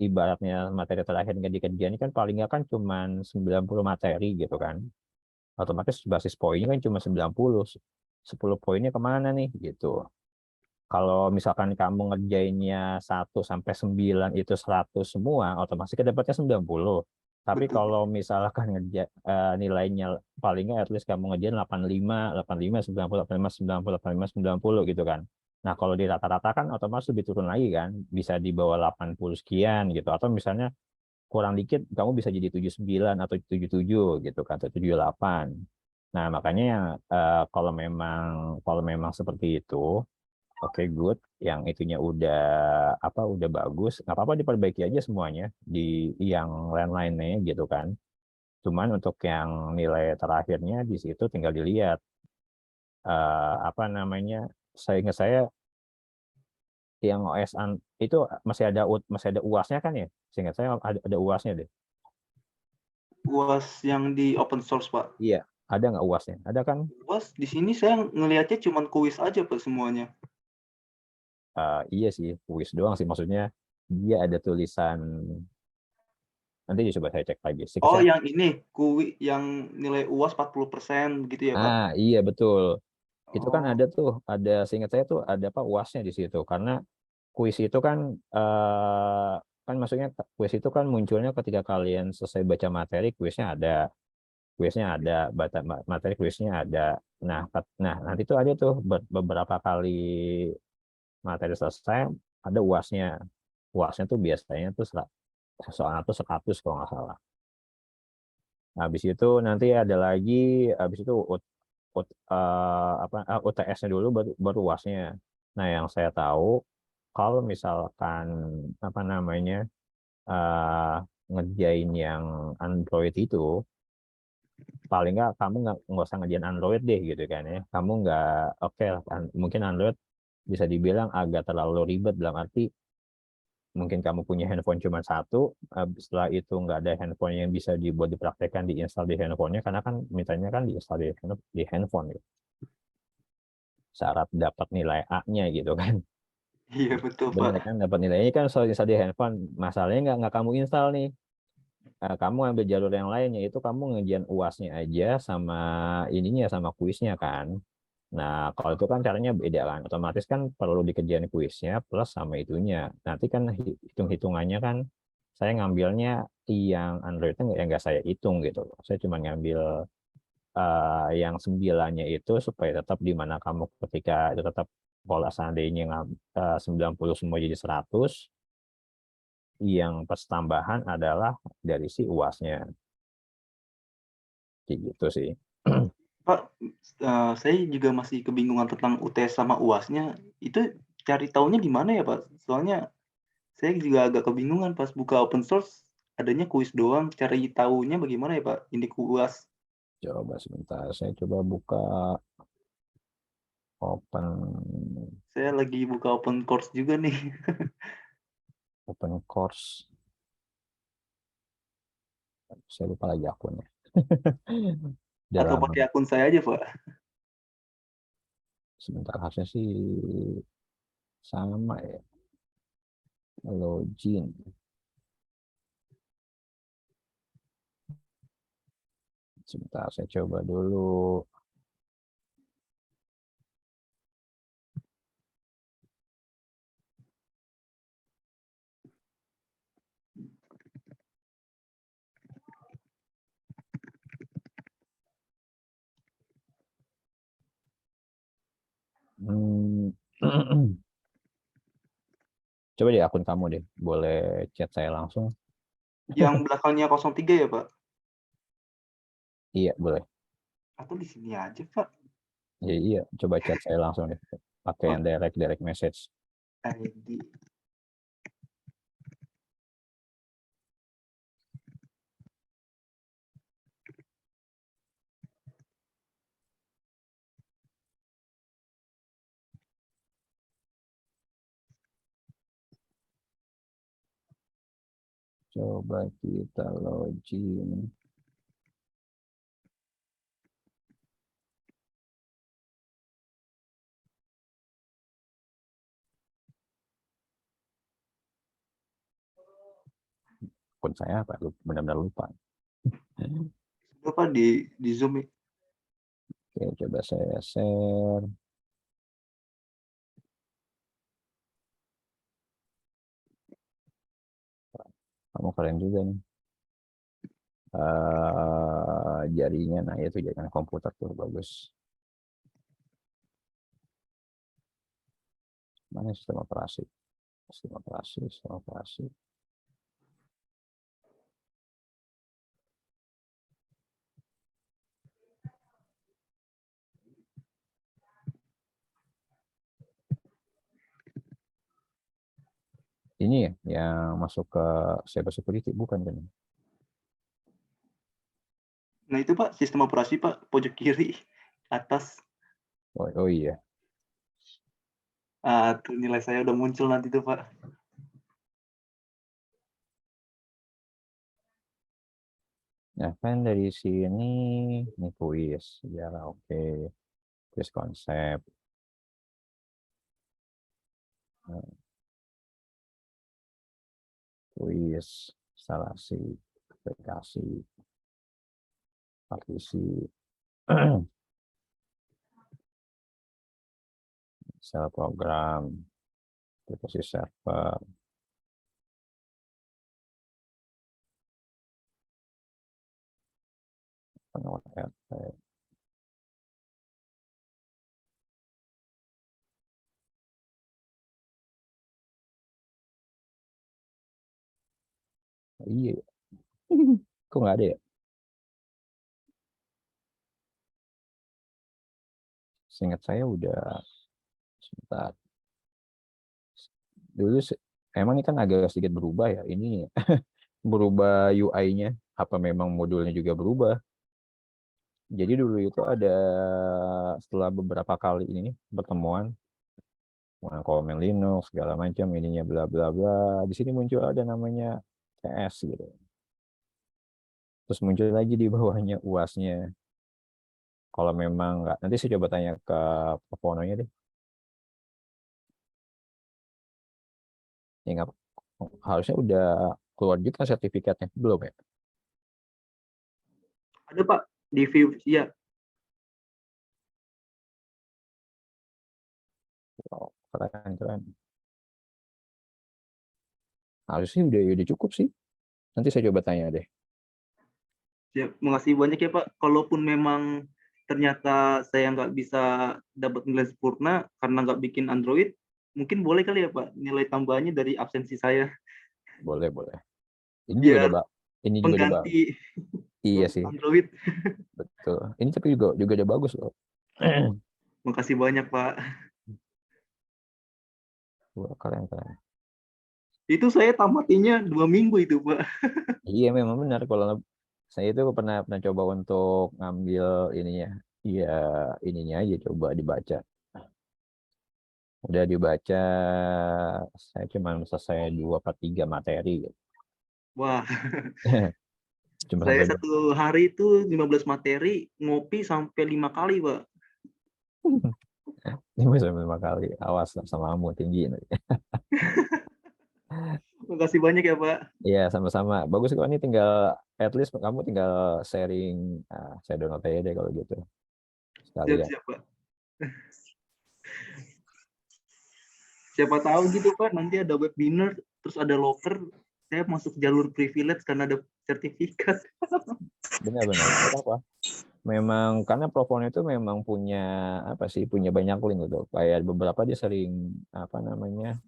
ibaratnya materi terakhir nggak dikerjain kan paling nggak kan cuma 90 materi gitu kan. Otomatis basis poinnya kan cuma 90. 10 poinnya kemana nih gitu. Kalau misalkan kamu ngerjainnya 1 sampai 9 itu 100 semua, otomatis kedapatnya 90. Tapi Betul. kalau misalkan nilainya paling nggak at least kamu ngerjain 85, 90, 85, 90, 85, 90 gitu kan. Nah, kalau di rata-rata kan otomatis lebih turun lagi kan, bisa di bawah 80 sekian gitu. Atau misalnya kurang dikit kamu bisa jadi 79 atau 77 gitu kan, atau 78. Nah, makanya kalau memang seperti itu, oke, good. Yang itunya udah bagus, nggak apa-apa diperbaiki aja semuanya di yang lain-lainnya gitu kan. Cuman untuk yang nilai terakhirnya di situ tinggal dilihat apa namanya. Saya ingat saya yang itu masih ada UAS-nya kan ya? Seingat saya ada UAS-nya deh. UAS yang di open source, Pak. Iya, ada nggak UAS-nya? Ada kan? UAS di sini saya ngelihatnya cuma kuis aja, Pak, semuanya. Iya sih, kuis doang sih. Maksudnya dia ada tulisan, nanti coba saya cek lagi. Oh, yang ini kuis yang nilai UAS 40% gitu ya, Pak? Iya betul. Itu kan Oh, ada seingat saya tuh ada apa UAS-nya di situ. Karena kuis itu kan maksudnya kuis itu kan munculnya ketika kalian selesai baca materi, kuisnya ada, materi kuisnya ada. Nah, nanti tuh ada tuh beberapa kali materi selesai ada UAS-nya. UAS-nya tuh biasanya tuh soalnya tuh 100 kalau nggak salah. Habis itu nanti ada lagi, habis itu UTS-nya dulu baru UAS-nya. Nah, yang saya tahu kalau misalkan apa namanya eh, ngerjain yang Android itu paling nggak kamu nggak usah ngerjain Android deh gitu kan ya. Kamu nggak oke lah, mungkin Android bisa dibilang agak terlalu ribet dalam arti mungkin kamu punya handphone cuma satu, setelah itu nggak ada handphone yang bisa dibuat dipraktekkan diinstal di handphonenya karena kan mintanya kan diinstal di handphone gitu. Syarat dapat nilai A-nya gitu kan. iya betul, Pak. Bener kan dapat nilainya kan soal install di handphone. Masalahnya nggak kamu install nih. Kamu ambil jalur yang lain yaitu kamu ngerjain UAS-nya aja sama ininya sama kuisnya kan. Nah, kalau itu kan caranya beda kan. Otomatis kan perlu dikerjain kuisnya plus sama itunya. Nanti kan hitung-hitungannya kan saya ngambilnya yang Android itu nggak saya hitung gitu. Saya cuma ngambil yang 9-nya itu supaya tetap di mana kamu ketika itu tetap kalau seandainya 90 semua jadi 100, yang pas tambahan adalah dari si UAS-nya. Kayak gitu sih. Pak, saya juga masih kebingungan tentang UTS sama UAS-nya. Itu cari taunya gimana ya, Pak? Soalnya saya juga agak kebingungan pas buka open source, adanya kuis doang. Cari taunya bagaimana ya, Pak? Ini UAS. Coba sebentar, saya coba buka Saya lagi buka open course juga nih. open course. Saya lupa lagi akunnya. Atau Dalam pakai akun saya aja, Pak. sebentar harusnya sih sama ya. Login. Sebentar saya coba dulu. Hmm. Coba di akun kamu deh, boleh chat saya langsung. Yang belakangnya 03 ya, Pak? Iya boleh. Atau di sini aja, Pak? Ya, iya, coba chat saya langsung deh. Pakai yang direct message. ID. Coba kita login. akun saya apa? Benar-benar lupa. Sudah Pak di Zoom ya. Oke, coba saya share. Kamu keren juga nih. Jaringan, nah itu jaringan komputer tuh bagus. Mana sistem operasi? Sistem operasi. Ini ya yang masuk ke cyber security bukan kan? Nah itu Pak, sistem operasi Pak, pojok kiri atas. Oh iya. Tuh nilai saya udah muncul nanti tuh Pak. Nah kan dari sini ini kuis sejarah, oke. Kuis konsep. Kuis instalasi aplikasi partisi sel program aplikasi server penawar RT. Iya. Kok nggak ada ya? Seingat saya udah sebentar. Dulu emang ini kan agak sedikit berubah ya. Ini berubah UI-nya. Apa memang modulnya juga berubah? Jadi dulu itu ada setelah beberapa kali ini pertemuan komen Linux segala macam ininya bla bla bla. Di sini muncul ada namanya CS gitu. Terus muncul lagi di bawahnya UAS-nya. Kalau memang nggak, nanti saya coba tanya ke Pononya deh. Ya nggak, harusnya udah keluar juga sertifikatnya, belum ya? Ada Pak di view ya. Oh, keren. Harusnya udah cukup sih. Nanti saya coba tanya deh. Ya, makasih banyak ya Pak. Kalaupun memang ternyata saya nggak bisa dapat nilai sempurna karena nggak bikin Android, mungkin boleh kali ya Pak nilai tambahannya dari absensi saya. Boleh. Ini juga Biar ini juga udah pengganti iya sih, Android. betul. Ini tapi juga udah bagus loh. Makasih banyak Pak. Wah, keren. Itu saya tamatinya 2 minggu itu Pak. Iya memang benar kalau saya itu pernah coba untuk ngambil ininya. Iya, ininya aja coba dibaca. Udah dibaca, saya cuma selesai 2/3 materi gitu. Wah, Cuma saya sampai satu hari itu 15 materi, ngopi sampai 5 kali Pak. 5 kali. Awas sama kamu tinggi. Makasih banyak ya Pak. Iya, sama-sama. Bagus kok ini tinggal at least kamu tinggal sharing. Saya download aja deh kalau gitu. Sekalian. Siap Pak. Siapa tahu gitu Pak, nanti ada webinar, terus ada locker, saya masuk jalur privilege karena ada sertifikat. Benar. Apa? Memang karena Profon itu memang punya apa sih? Punya banyak link gitu. Kayak beberapa dia sering apa namanya?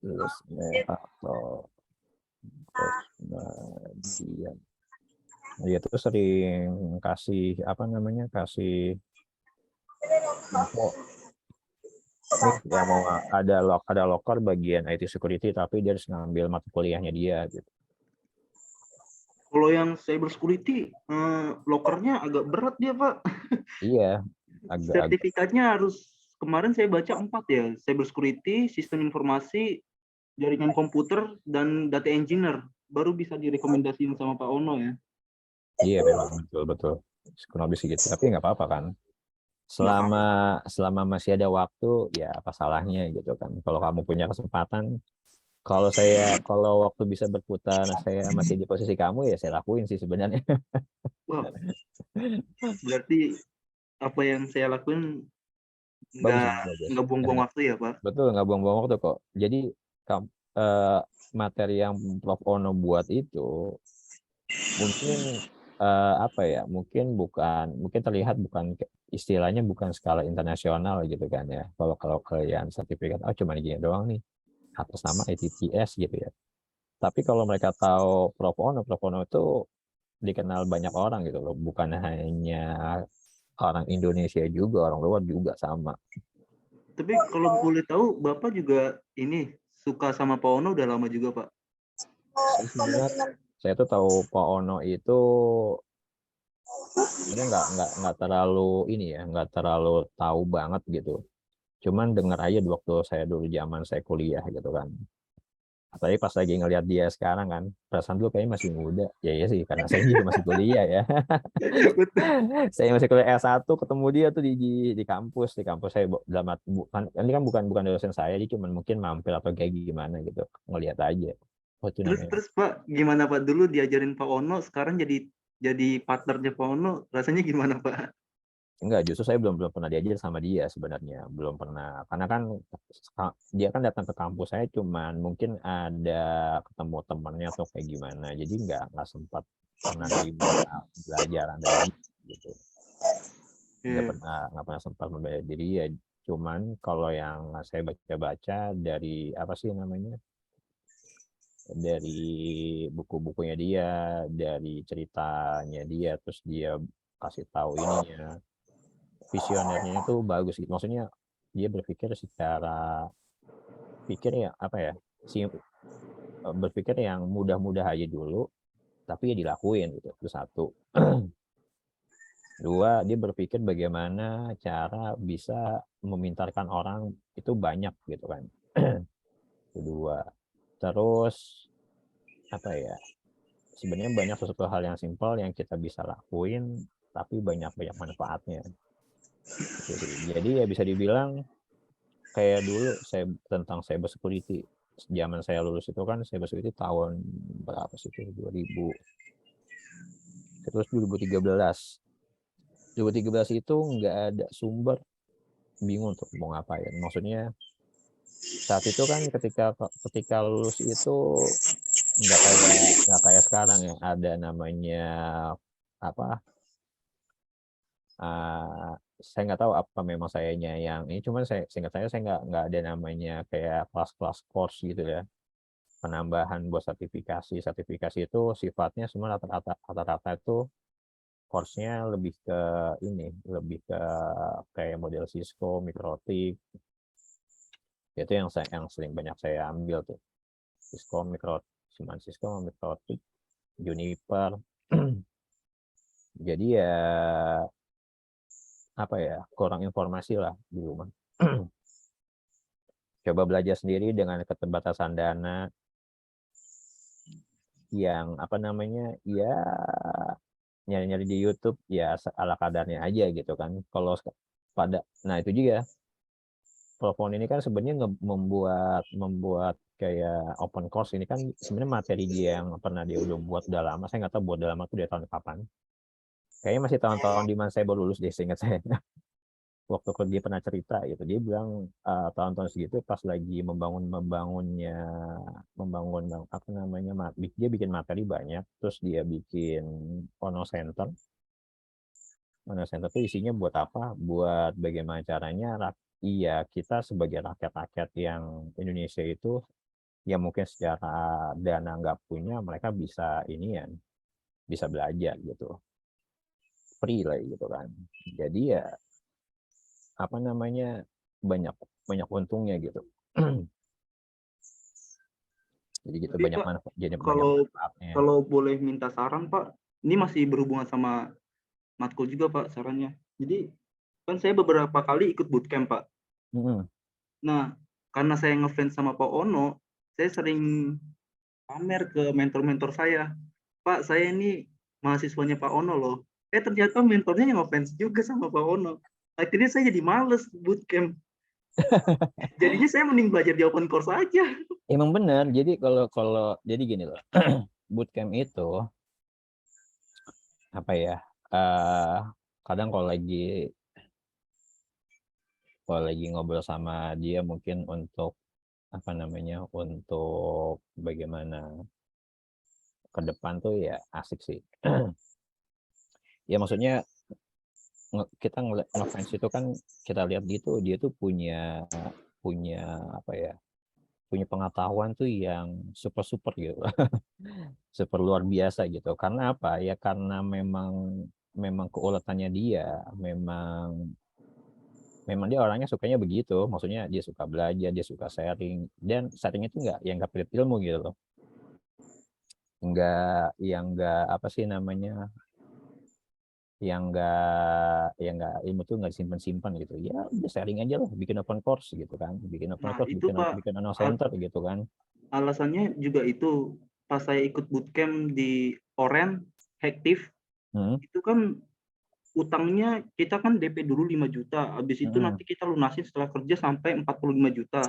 Terus atau dia ya terus sering kasih apa namanya kasih info nih yang mau ada loker bagian IT security tapi dia harus ngambil mata kuliahnya dia gitu. Kalau yang cyber security, lokernya agak berat dia Pak. Iya, agak Sertifikatnya harus kemarin saya baca 4 ya, cyber security, sistem informasi, jaringan komputer, dan data engineer. Baru bisa direkomendasiin sama Pak Ono ya. iya memang betul kurang lebih segitu tapi nggak apa-apa kan. selama masih ada waktu ya apa salahnya gitu kan. Kalau kamu punya kesempatan, kalau waktu bisa berputar saya masih di posisi kamu ya saya lakuin sih sebenarnya. Wah, berarti apa yang saya lakuin Bagus nggak itu, bagus. nggak buang-buang waktu ya, Pak? Betul, nggak buang-buang waktu kok. Jadi materi yang Prof. Ono buat itu mungkin apa ya? Mungkin terlihat bukan istilahnya bukan skala internasional gitu kan ya. Kalau kalian sertifikat cuma gini doang nih atas nama ITTS gitu ya. Tapi kalau mereka tahu Prof. Ono itu dikenal banyak orang gitu loh, bukan hanya orang Indonesia juga, orang luar juga sama. Tapi kalau boleh tahu, Bapak juga ini suka sama Pak Ono udah lama juga, Pak? Saya tuh tahu Pak Ono itu sebenarnya nggak terlalu ini ya, nggak terlalu tahu banget gitu. Cuman dengar aja waktu saya dulu zaman saya kuliah gitu kan. Tapi pas lagi ngelihat dia sekarang kan, perasaan dulu kayaknya masih muda. Ya iya sih, karena saya juga masih kuliah ya. Saya masih kuliah S1 ketemu dia tuh di kampus saya bukan ini kan bukan dosen saya, jadi cuman mungkin mampir atau kayak gimana gitu, ngelihat aja. Oh, itu namanya. Terus Pak, gimana Pak dulu diajarin Pak Ono, sekarang jadi partnernya Pak Ono, rasanya gimana Pak? Enggak, justru saya belum pernah diajar sama dia sebenarnya, belum pernah. Karena kan dia kan datang ke kampus saya cuman mungkin ada ketemu temannya atau kayak gimana. Jadi nggak sempat pernah nerima pelajaran dari dia gitu. Nggak pernah sempat membela diri ya. Cuman kalau yang saya baca-baca dari apa sih namanya? Dari buku-bukunya dia, dari ceritanya dia, terus dia kasih tahu ininya. Visionernya itu bagus gitu. Maksudnya dia berpikir ya apa ya? Berpikir yang mudah-mudah aja dulu, tapi ya dilakuin gitu. Itu satu. Dua, dia berpikir bagaimana cara bisa memintarkan orang itu banyak gitu kan. Kedua. Terus apa ya? Sebenarnya banyak sesuatu hal yang simpel yang kita bisa lakuin, tapi banyak manfaatnya. Jadi ya bisa dibilang kayak dulu tentang cyber security. Zaman saya lulus itu kan cyber security tahun berapa sih itu? 2013. 2013 itu nggak ada sumber, bingung tuh mau ngapain. Maksudnya saat itu kan ketika lulus itu nggak kayak sekarang ya, ada namanya apa? Saya nggak tahu apa memang sayanya yang ini, cuman seingat saya nggak ada namanya kayak kelas-kelas course gitu ya, penambahan buat sertifikasi itu sifatnya semua rata-rata itu course-nya lebih ke kayak model Cisco, Mikrotik, itu yang sering banyak saya ambil tuh, Cisco, Mikrotik, Juniper. Jadi ya apa ya, kurang informasi lah di rumah. Coba belajar sendiri dengan keterbatasan dana yang apa namanya ya, nyari-nyari di YouTube ya ala kadarnya aja gitu kan. Kalau nah itu juga Profon ini kan sebenarnya membuat kayak open course ini kan sebenarnya materi dia yang pernah dia udah buat udah lama. Saya nggak tahu buat udah lama tuh dari tahun kapan. Kayaknya masih tahun-tahun di mana saya baru lulus deh, seingat saya. Waktu dia pernah cerita gitu, dia bilang tahun-tahun segitu pas lagi membangun apa namanya, dia bikin materi banyak, terus dia bikin Ono Center itu isinya buat apa, buat bagaimana caranya kita sebagai rakyat yang Indonesia itu yang mungkin secara dana nggak punya, mereka bisa bisa belajar gitu, free lah gitu kan. Jadi ya apa namanya, banyak untungnya gitu. Jadi gitu. Tapi, banyak Pak, manfaat, jadi banyak Kalau manfaatnya. kalau boleh minta saran Pak, ini masih berhubungan sama matkul juga Pak sarannya. Jadi kan saya beberapa kali ikut bootcamp Pak. Nah, karena saya ngefans sama Pak Ono, saya sering pamer ke mentor-mentor saya. Pak, saya ini mahasiswanya Pak Ono loh. Ternyata mentornya yang ngefans juga sama Pak Ono. Akhirnya saya jadi males bootcamp. Jadinya saya mending belajar di open course aja. Emang benar. Jadi kalau jadi gini loh. Bootcamp itu apa ya? Kadang kalau lagi ngobrol sama dia mungkin untuk apa namanya? Untuk bagaimana ke depan tuh ya asik sih. Ya maksudnya kita ngefans itu kan kita lihat gitu dia tuh punya apa ya? Punya pengetahuan tuh yang super gitu. Super luar biasa gitu. Karena apa? Ya karena memang keuletannya dia, memang dia orangnya sukanya begitu. Maksudnya dia suka belajar, dia suka sharing, dan sharing itu nggak pelit ilmu gitu loh. Nggak apa sih namanya? Yang nggak ilmu tuh nggak disimpan gitu. Ya udah sharing aja lah, bikin open course gitu kan. Bikin open Nah, course, itu Pak, bikin annual center gitu kan. alasannya juga itu pas saya ikut bootcamp di Oren, Hektif, itu kan utangnya kita kan DP dulu 5 juta, habis itu nanti kita lunasin setelah kerja sampai 45 juta.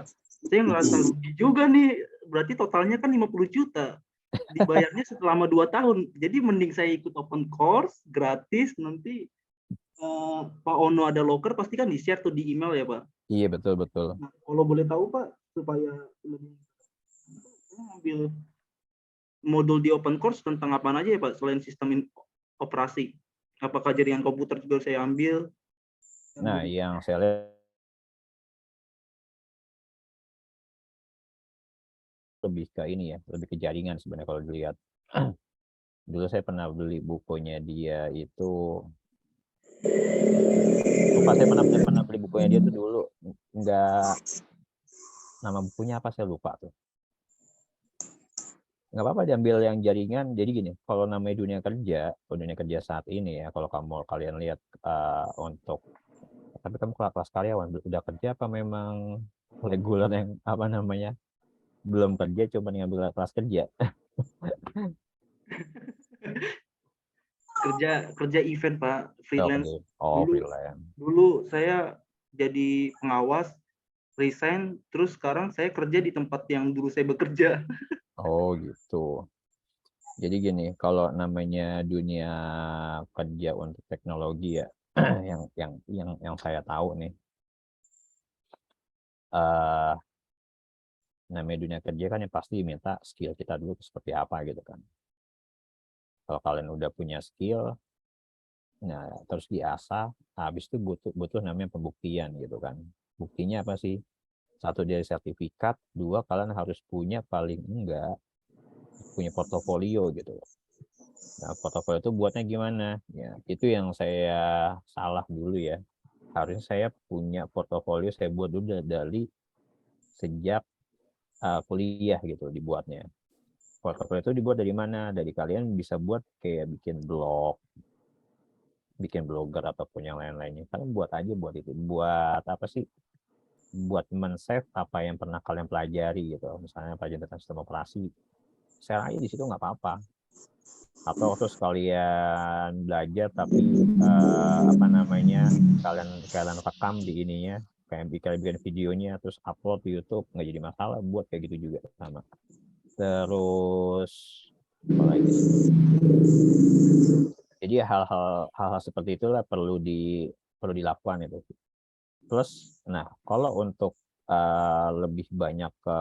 Saya ngerasa rugi juga nih, berarti totalnya kan 50 juta. Dibayarnya selama 2 tahun. Jadi mending saya ikut open course, gratis, nanti Pak Ono ada locker, pasti kan di-share tuh di email ya Pak? Iya, betul. Nah, kalau boleh tahu Pak, supaya lebih saya ambil modul di open course tentang apa aja ya Pak, selain sistem operasi? Apakah jaringan komputer juga saya ambil? Nah, yang saya lihat lebih ke ini ya, lebih ke jaringan sebenarnya kalau dilihat. Dulu saya pernah beli bukunya dia itu, lupa saya pernah beli bukunya dia tuh dulu, nggak, nama bukunya apa saya lupa tuh. Nggak apa-apa diambil yang jaringan. Jadi gini, kalau namanya dunia kerja saat ini ya, kalau kalian lihat untuk, tapi kamu kelas karyawan udah kerja apa memang reguler yang apa namanya belum kerja cuma ngambil kelas kerja? kerja event Pak, freelance. Dulu saya jadi pengawas, resign, terus sekarang saya kerja di tempat yang dulu saya bekerja. Oh gitu. Jadi gini, kalau namanya dunia kerja untuk teknologi ya, yang saya tahu nih, namanya dunia kerja kan yang pasti minta skill kita dulu seperti apa gitu kan. Kalau kalian udah punya skill, nah terus diasah, habis itu butuh namanya pembuktian gitu kan. Buktinya apa sih? Satu dari sertifikat, dua kalian harus punya paling enggak punya portofolio gitu. Nah, portofolio itu buatnya gimana? Ya, itu yang saya salah dulu ya. Harusnya saya punya portofolio, saya buat dulu dari sejak kuliah gitu dibuatnya. Portofolio itu dibuat dari mana? Dari kalian bisa buat kayak bikin blog, bikin blogger ataupun yang lain-lainnya. Kalian buat aja buat itu. Buat apa sih? Buat men-save apa yang pernah kalian pelajari gitu. Misalnya pelajaran tentang sistem operasi. Share aja di situ nggak apa-apa. Atau terus kalian belajar tapi apa namanya kalian rekam di ininya, kayak bikin videonya terus upload di YouTube, nggak jadi masalah, buat kayak gitu juga sama. Terus apa lagi? Jadi hal-hal seperti itulah perlu dilakukan itu. Plus, nah kalau untuk lebih banyak ke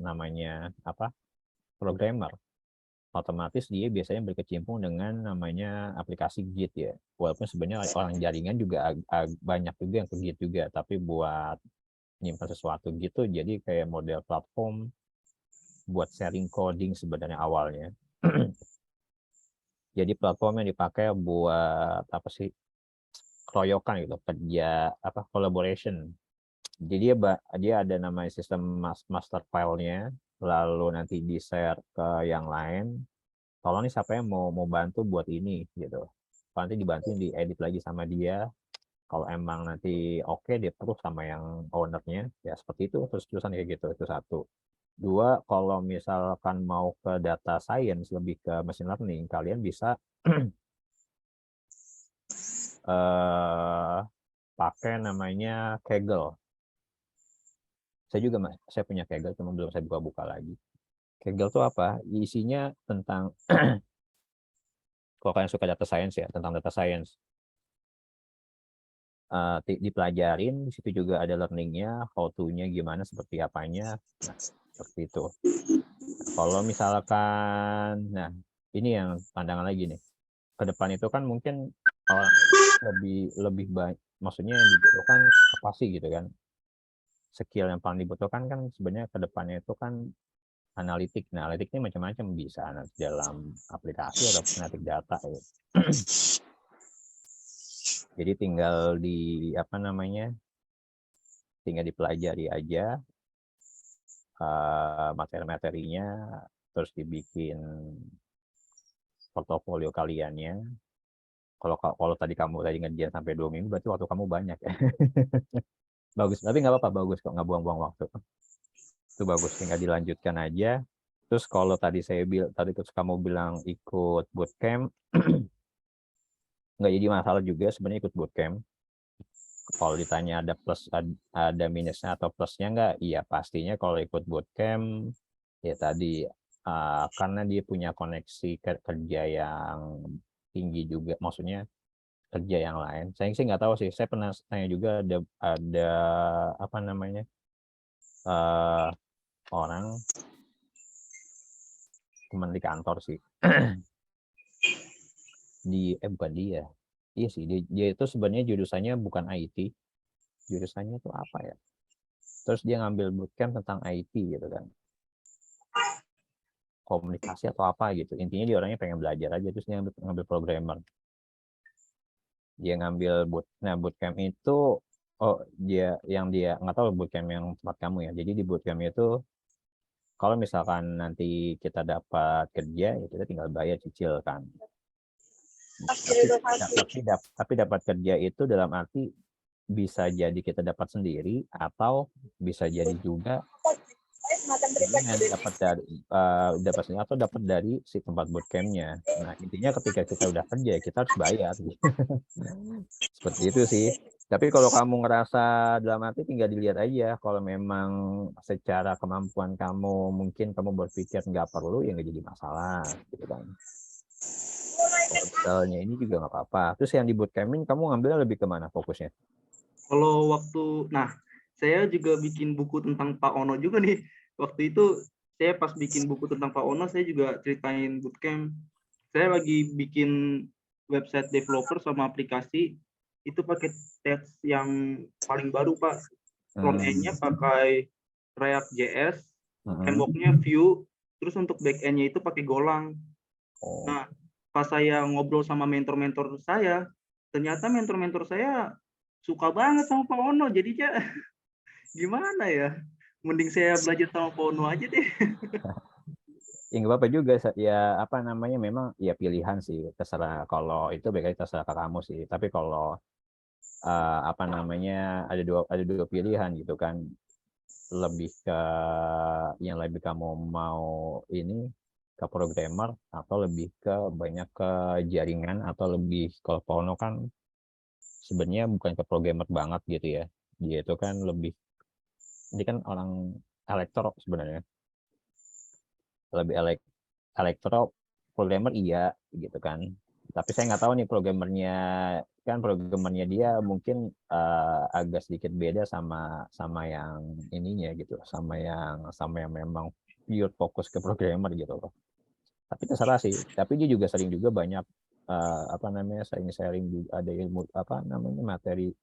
namanya apa programmer, otomatis dia biasanya berkecimpung dengan namanya aplikasi Git ya. Walaupun sebenarnya orang jaringan juga banyak juga yang ke Git juga, tapi buat nyimpan sesuatu gitu, jadi kayak model platform buat sharing coding sebenarnya awalnya. Jadi platform yang dipakai buat apa sih, keroyokan gitu, kerja apa collaboration. Jadi dia ada namanya sistem master file-nya, lalu nanti di share ke yang lain. Tolong nih siapa yang mau bantu buat ini gitu. Nanti dibantu diedit lagi sama dia. Kalau emang nanti oke, dia terus sama yang ownernya, ya seperti itu terus-terusan kayak gitu. Itu satu. Dua, kalau misalkan mau ke data science, lebih ke machine learning, kalian bisa pakai namanya Kaggle. Saya punya Kaggle, cuma belum saya buka-buka lagi. Kaggle itu apa? Isinya tentang kalau kalian suka data science ya, tentang data science. Dipelajarin, di situ juga ada learningnya, how to-nya gimana, seperti apanya, nah seperti itu. Kalau misalkan, nah ini yang pandangan lagi nih, ke depan itu kan mungkin orang lebih banyak, maksudnya yang dibutuhkan apa sih gitu kan, skill yang paling dibutuhkan kan sebenarnya ke depannya itu kan analitik. Nah, analitik ini macam-macam, bisa dalam aplikasi atau analitik data ya. Jadi tinggal tinggal dipelajari aja materi-materinya, terus dibikin portofolio kaliannya. Kalau tadi kamu ngerjain sampai 2 minggu, berarti waktu kamu banyak ya. Bagus, tapi nggak apa-apa, bagus kok, nggak buang-buang waktu. Itu bagus, tinggal dilanjutkan aja. Terus kalau tadi kamu bilang ikut bootcamp, nggak jadi masalah juga sebenarnya ikut bootcamp. Kalau ditanya ada minusnya atau plusnya nggak? Iya pastinya kalau ikut bootcamp ya tadi karena dia punya koneksi kerja yang tinggi juga, maksudnya kerja yang lain. Saya sih nggak tahu sih. Saya pernah tanya juga ada apa namanya orang teman di kantor sih. Bukan dia. Iya sih, dia itu sebenarnya jurusannya bukan IT. Jurusannya itu apa ya? Terus dia ngambil bootcamp tentang IT gitu kan. Komunikasi atau apa gitu. Intinya dia orangnya pengen belajar aja, terus dia ngambil programmer. Dia ngambil bootcamp itu dia nggak tahu bootcamp yang tempat kamu ya. Jadi di bootcamp itu kalau misalkan nanti kita dapat kerja ya kita tinggal bayar cicil kan. Tapi dapat kerja itu dalam arti bisa jadi kita dapat sendiri atau bisa jadi juga dapat dari si tempat bootcampnya. Nah intinya ketika kita udah kerja kita harus bayar. Seperti itu sih. Tapi kalau kamu ngerasa dalam arti tinggal dilihat aja. Kalau memang secara kemampuan kamu mungkin kamu berpikir nggak perlu ya nggak jadi masalah gitu kan. Misalnya ini juga nggak apa-apa. Terus yang di bootcamping kamu ngambilnya lebih kemana fokusnya? Kalau saya juga bikin buku tentang Pak Ono juga nih. Waktu itu saya pas bikin buku tentang Pak Ono, saya juga ceritain bootcamp. Saya lagi bikin website developer sama aplikasi, itu pakai teks yang paling baru Pak. Front end-nya pakai React.js, framework-nya Vue, terus untuk back end-nya itu pakai Golang. Nah, pas saya ngobrol sama mentor-mentor saya, ternyata mentor-mentor saya suka banget sama Pak Ono, jadinya gimana ya? Mending saya belajar sama Pak Ono aja deh. Ya nggak apa-apa juga ya, apa namanya, memang ya pilihan sih, terserah. Kalau itu baiknya terserah ke kamu sih. Tapi kalau apa namanya ada dua pilihan gitu kan, lebih ke yang lebih kamu mau ini ke programmer atau lebih ke banyak ke jaringan, atau lebih kalau Pauno kan sebenarnya bukan ke programmer banget gitu ya. Dia itu kan dia kan orang elektro sebenarnya, lebih elektro, programmer iya gitu kan. Tapi saya nggak tahu nih programmernya dia mungkin agak sedikit beda sama yang ininya gitu, sama yang memang pure fokus ke programmer gitu loh. Tapi terserah sih. Tapi dia juga sering juga banyak apa namanya sharing juga, ada ilmu apa namanya materi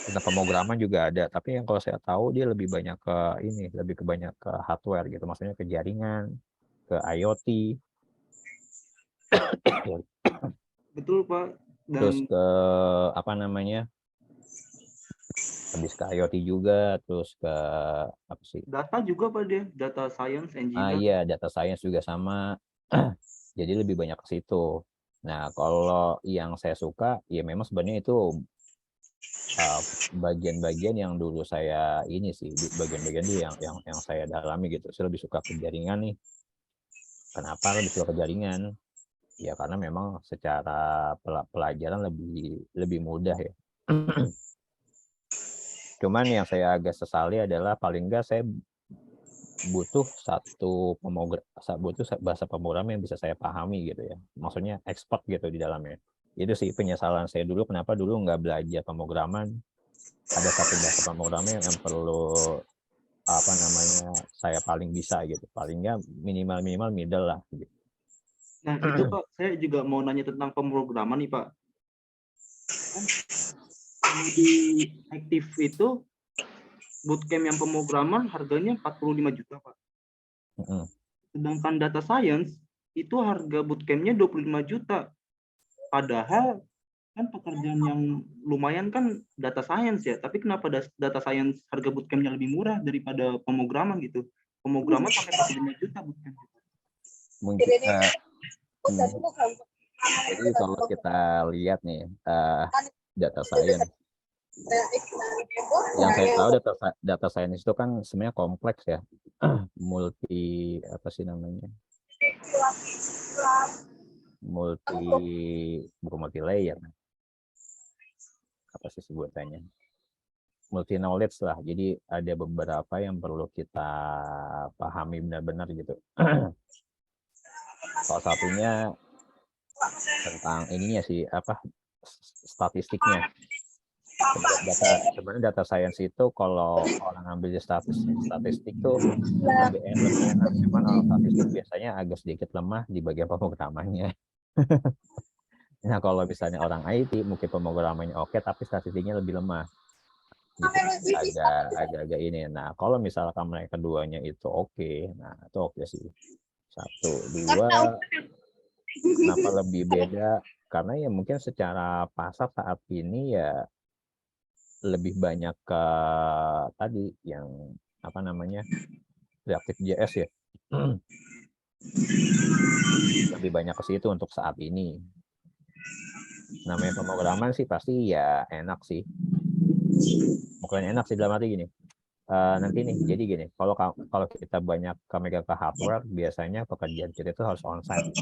tentang pemrograman juga ada. Tapi yang kalau saya tahu dia lebih banyak ke hardware gitu, maksudnya ke jaringan, ke IoT. Betul Pak. Terus ke apa namanya, habis ke IoT juga, terus ke apa sih, Data juga Pak dia, data science engineer. iya data science juga sama. Jadi lebih banyak ke situ. Nah kalau yang saya suka ya memang sebenarnya itu bagian-bagian yang dulu saya ini sih, bagian-bagian itu yang saya dalami gitu. Saya lebih suka ke jaringan nih. Kenapa lebih suka ke jaringan? Ya karena memang secara pelajaran lebih mudah ya. Cuman yang saya agak sesali adalah paling enggak saya butuh bahasa pemrograman yang bisa saya pahami gitu ya. Maksudnya expert gitu di dalamnya. Itu sih penyesalan saya dulu, kenapa dulu nggak belajar pemrograman. Ada satu bahasa pemrograman yang perlu saya paling bisa gitu. Paling nggak minimal middle lah gitu. Nah, itu Pak, saya juga mau nanya tentang pemrograman nih Pak. Kan di aktif itu bootcamp yang pemrograman harganya 45 juta Pak. Sedangkan data science itu harga bootcampnya 25 juta. Padahal kan pekerjaan yang lumayan kan data science ya, tapi kenapa data science harga bootcampnya lebih murah daripada pemrograman gitu? Pemrograman sampai 45 juta bootcamp. Mungkin jadi kalau kita lihat nih data science, yang saya tahu data science itu kan sebenarnya kompleks ya, multi layer, apa sih sebutannya, multi knowledge lah. Jadi ada beberapa yang perlu kita pahami benar-benar gitu. Salah satunya tentang ininya sih, statistiknya. Sebenarnya data science itu kalau orang ambil statistik tuh lebih enak. Cuman kalau statistik biasanya agak sedikit lemah di bagian pemrogramannya. Nah kalau misalnya orang IT mungkin pemrogramannya oke, tapi statistiknya lebih lemah. Gitu. Agak ini. Nah kalau misalkan mereka keduanya itu oke, nah itu oke sih. 1, 2. Kenapa lebih beda? Karena ya mungkin secara pasar saat ini ya lebih banyak ke tadi yang Reactive.js ya. Lebih banyak ke situ untuk saat ini. Namanya pemrograman sih pasti ya enak sih. Bukan enak sih dalam arti gini. Nanti nih, jadi gini, kalau kita banyak megang ke hardware, biasanya pekerjaan kita itu harus onsite.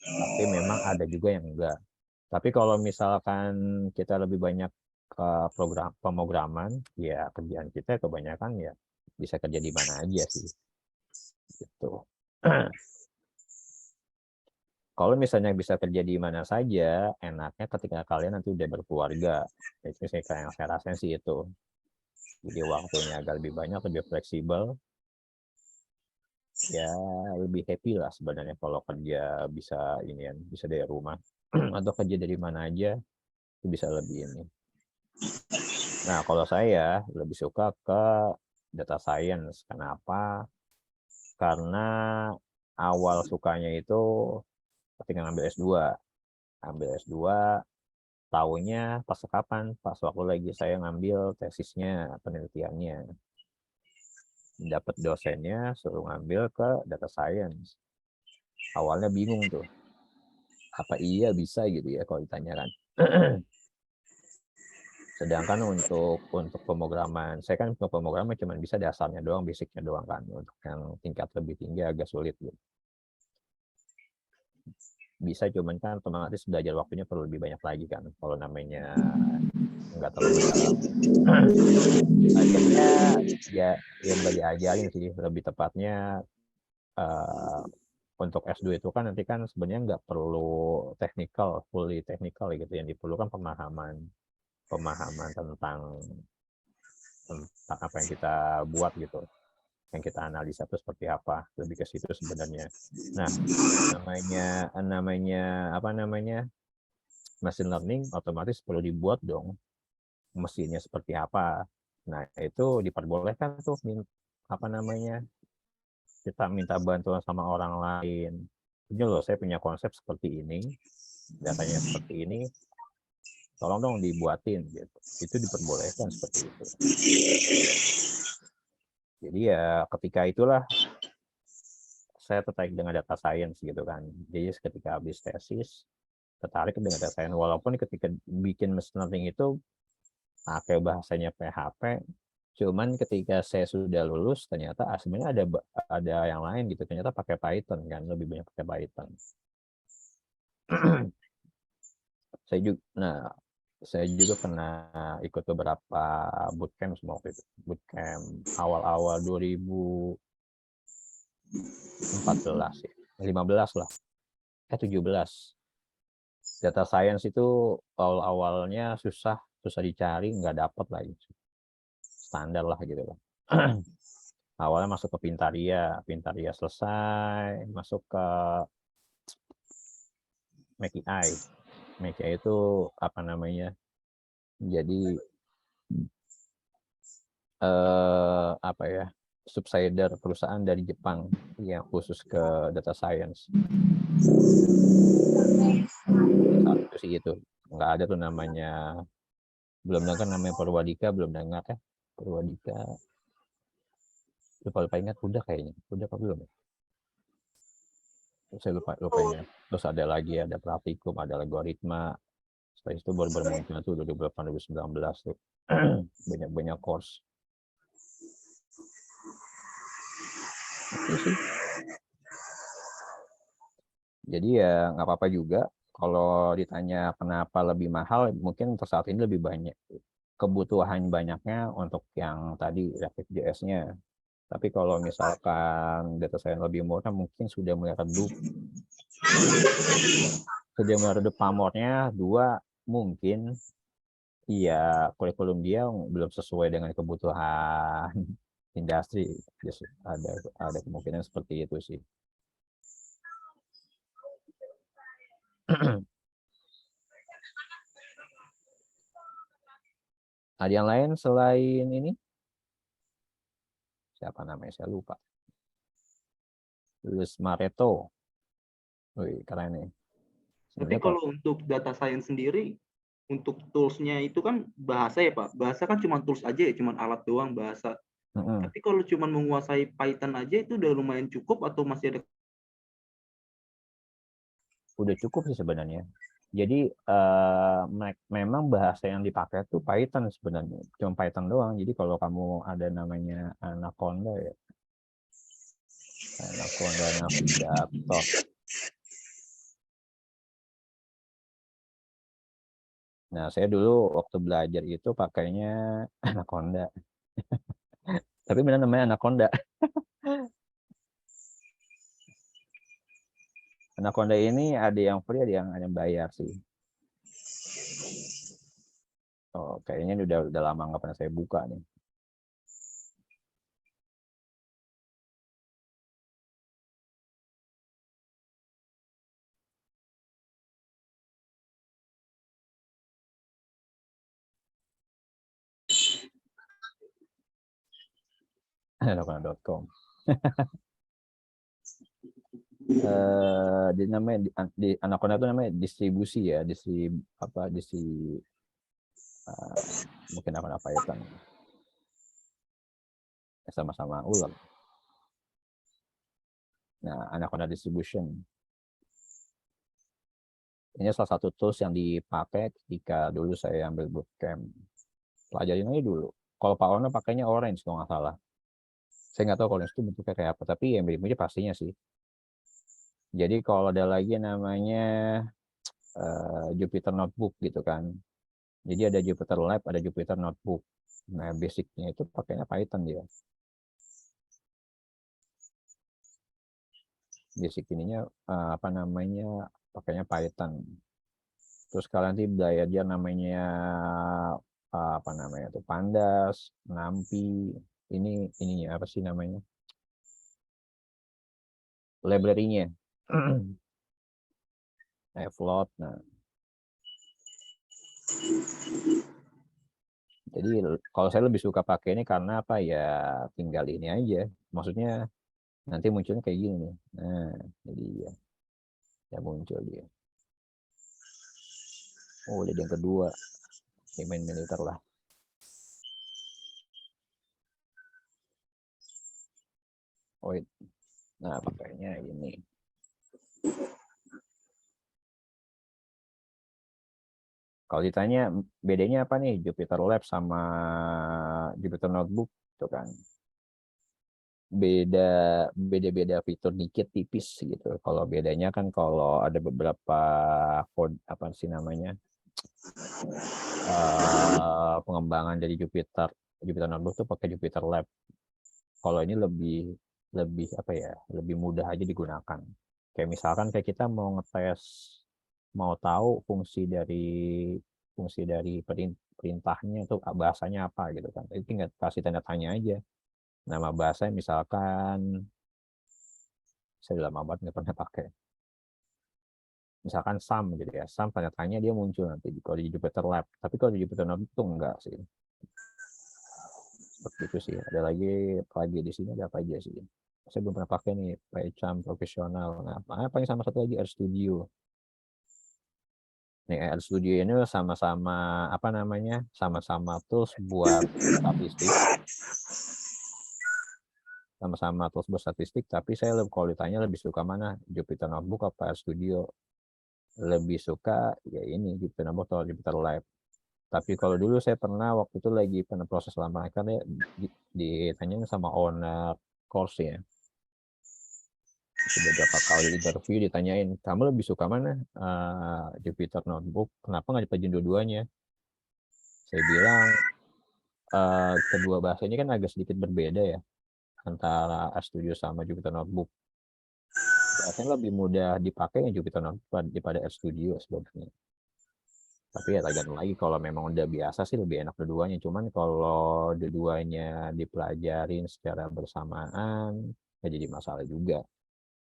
Tapi memang ada juga yang enggak. Tapi kalau misalkan kita lebih banyak ke pemrograman, ya kerjaan kita kebanyakan ya bisa kerja di mana aja sih. Gitu. Kalau misalnya bisa kerja di mana saja, enaknya ketika kalian nanti udah berkeluarga. Itu sih yang saya rasain sih itu. Jadi waktunya agak lebih banyak, lebih fleksibel. Ya lebih happy lah sebenarnya kalau kerja bisa dari rumah atau kerja dari mana aja itu bisa lebih ini. Nah kalau saya lebih suka ke data science. Kenapa? Karena awal sukanya itu ketika ngambil S2 tahunya pas kapan? Pas waktu lagi saya ngambil tesisnya, penelitiannya. Dapat dosennya suruh ngambil ke data science. Awalnya bingung tuh. Apa iya bisa gitu ya kalau ditanyakan. Sedangkan untuk pemrograman, saya kan untuk pemrograman cuma bisa dasarnya doang, basicnya doang kan. Untuk yang tingkat lebih tinggi agak sulit gitu. Bisa cuman kan otomatis belajar waktunya perlu lebih banyak lagi kan. Kalau namanya nggak terlalu dalam. Akhirnya ya nggak diajarin sih, lebih tepatnya untuk S2 itu kan nanti kan sebenarnya nggak perlu fully technical gitu. Yang diperlukan pemahaman tentang apa yang kita buat gitu, yang kita analisa itu seperti apa, lebih ke situ sebenarnya. Nah namanya machine learning otomatis perlu dibuat dong mesinnya seperti apa. Nah itu diperbolehkan tuh kita minta bantuan sama orang lain. Ini loh saya punya konsep seperti ini, datanya seperti ini, tolong dong dibuatin gitu. Itu diperbolehkan seperti itu. Jadi ya ketika itulah saya tertarik dengan data science gitu kan. Jadi ketika habis tesis tertarik dengan data science, walaupun ketika bikin machine learning itu pakai bahasanya PHP, cuman ketika saya sudah lulus ternyata sebenarnya ada yang lain gitu, ternyata pakai Python kan, lebih banyak pakai Python. Saya juga Saya juga pernah ikut beberapa bootcamp semua waktu itu. Bootcamp awal-awal 2014 ya. 15 lah. 17. Data science itu awal-awalnya susah dicari, nggak dapat lagi. Standar lah gitu loh. Awalnya masuk ke Pintaria selesai, masuk ke Make.AI. Make.AI itu apa namanya? Jadi apa ya? Subsidiar perusahaan dari Jepang yang khusus ke data science. Saat itu sih itu nggak ada tuh namanya, belum dengar namanya Purwadika, belum dengar ya Purwadika. Lupa ingat, udah kayaknya, udah apa belum ya? Saya lupa ingat. Terus ada lagi, ada praktikum, ada algoritma. Setelah itu baru bermuncul tuh 2018-2019 tuh banyak course. Itu sih. Jadi ya nggak apa-apa juga kalau ditanya kenapa lebih mahal, mungkin untuk saat ini lebih banyak kebutuhan banyaknya untuk yang tadi React.js-nya. Tapi kalau misalkan data science lebih murah, mungkin sudah mulai redup. Pamornya 2, mungkin iya kurikulum dia belum sesuai dengan kebutuhan industri. Ada kemungkinan seperti itu sih. Ada yang lain selain ini? Siapa namanya? Saya lupa. Luis Mareto. Wih, keren nih. Tapi kalau untuk data science sendiri, untuk tools-nya itu kan bahasa ya Pak. Bahasa kan cuma tools aja ya, cuma alat doang bahasa. Tapi kalau cuma menguasai Python aja itu udah lumayan cukup atau masih ada? Udah cukup sih sebenarnya. Jadi memang bahasa yang dipakai tuh Python sebenarnya, cuma Python doang. Jadi kalau kamu ada namanya Anaconda ya, Anaconda Navigator. Nah, saya dulu waktu belajar itu pakainya Anaconda. Tapi benar namanya Anaconda. Anaconda ini ada yang free, ada yang bayar sih. Oh, kayaknya udah lama nggak pernah saya buka nih. Anaconda.com. Di namanya di Anaconda itu namanya distribusi ya, mungkin apa Python. Sama-sama ulang. Nah, Anaconda Distribution. Ini salah satu tools yang dipakai ketika dulu saya ambil bootcamp. Pelajarin aja dulu. Kalau Pak Ono pakainya Orange kalau nggak salah. Saya nggak tahu Orange itu bentuknya kayak apa, tapi yang mirip-mirip pastinya sih. Jadi kalau ada lagi namanya Jupyter Notebook gitu kan. Jadi ada Jupyter Lab, ada Jupyter Notebook. Nah, basicnya itu pakainya Python dia. Basic ininya pakainya Python. Terus kalian nanti belajar namanya Pandas, NumPy, ininya apa sih namanya? Library-nya. Float. Nah. Jadi kalau saya lebih suka pakai ini karena apa ya, tinggal ini aja. Maksudnya nanti munculnya kayak gini nih. Nah, jadi ya muncul dia. Oh, jadi yang kedua. Main militer lah. Oh, nah pakainya ini. Kalau ditanya bedanya apa nih Jupyter Lab sama Jupyter Notebook, itu kan beda fitur dikit tipis gitu. Kalau bedanya kan kalau ada beberapa code apa sih namanya pengembangan dari Jupyter Notebook tuh pakai Jupyter Lab. Kalau ini lebih apa ya, lebih mudah aja digunakan. Kayak misalkan kayak kita mau ngetes, mau tahu fungsi dari perintahnya itu bahasanya apa gitu kan. Itu tinggal kasih tanda tanya aja. Nama bahasa misalkan, saya udah lama banget nggak pernah pakai. Misalkan sum gitu ya, sum tanda tanya dia muncul nanti kalau di Jupyter Lab. Tapi kalau di Jupyter Notebook itu enggak sih. Seperti itu sih. Ada lagi di sini ada apa aja sih? Saya belum pernah pakai nih PyCharm profesional. Nah, apa yang sama satu lagi RStudio. Nih RStudio ini sama-sama apa namanya? Sama-sama tools buat statistik. Sama-sama tools buat statistik, tapi saya kalau ditanya lebih suka mana? Jupyter Notebook apa RStudio? Lebih suka ya ini Jupyter Notebook atau Jupyter Lab. Tapi kalau dulu saya pernah waktu itu lagi pernah proses lama kan ya ditanyain sama owner course ya. Beberapa kali interview ditanyain, kamu lebih suka mana? Jupyter Notebook, kenapa nggak dipelajari dua-duanya? Saya bilang kedua bahasa ini kan agak sedikit berbeda ya antara RStudio sama Jupyter Notebook. Bahasanya lebih mudah dipakai yang Jupyter Notebook daripada RStudio sebenarnya. Tapi ya tergantung lagi, kalau memang udah biasa sih lebih enak dua-duanya. Cuman kalau dua-duanya dipelajarin secara bersamaan, ya jadi masalah juga.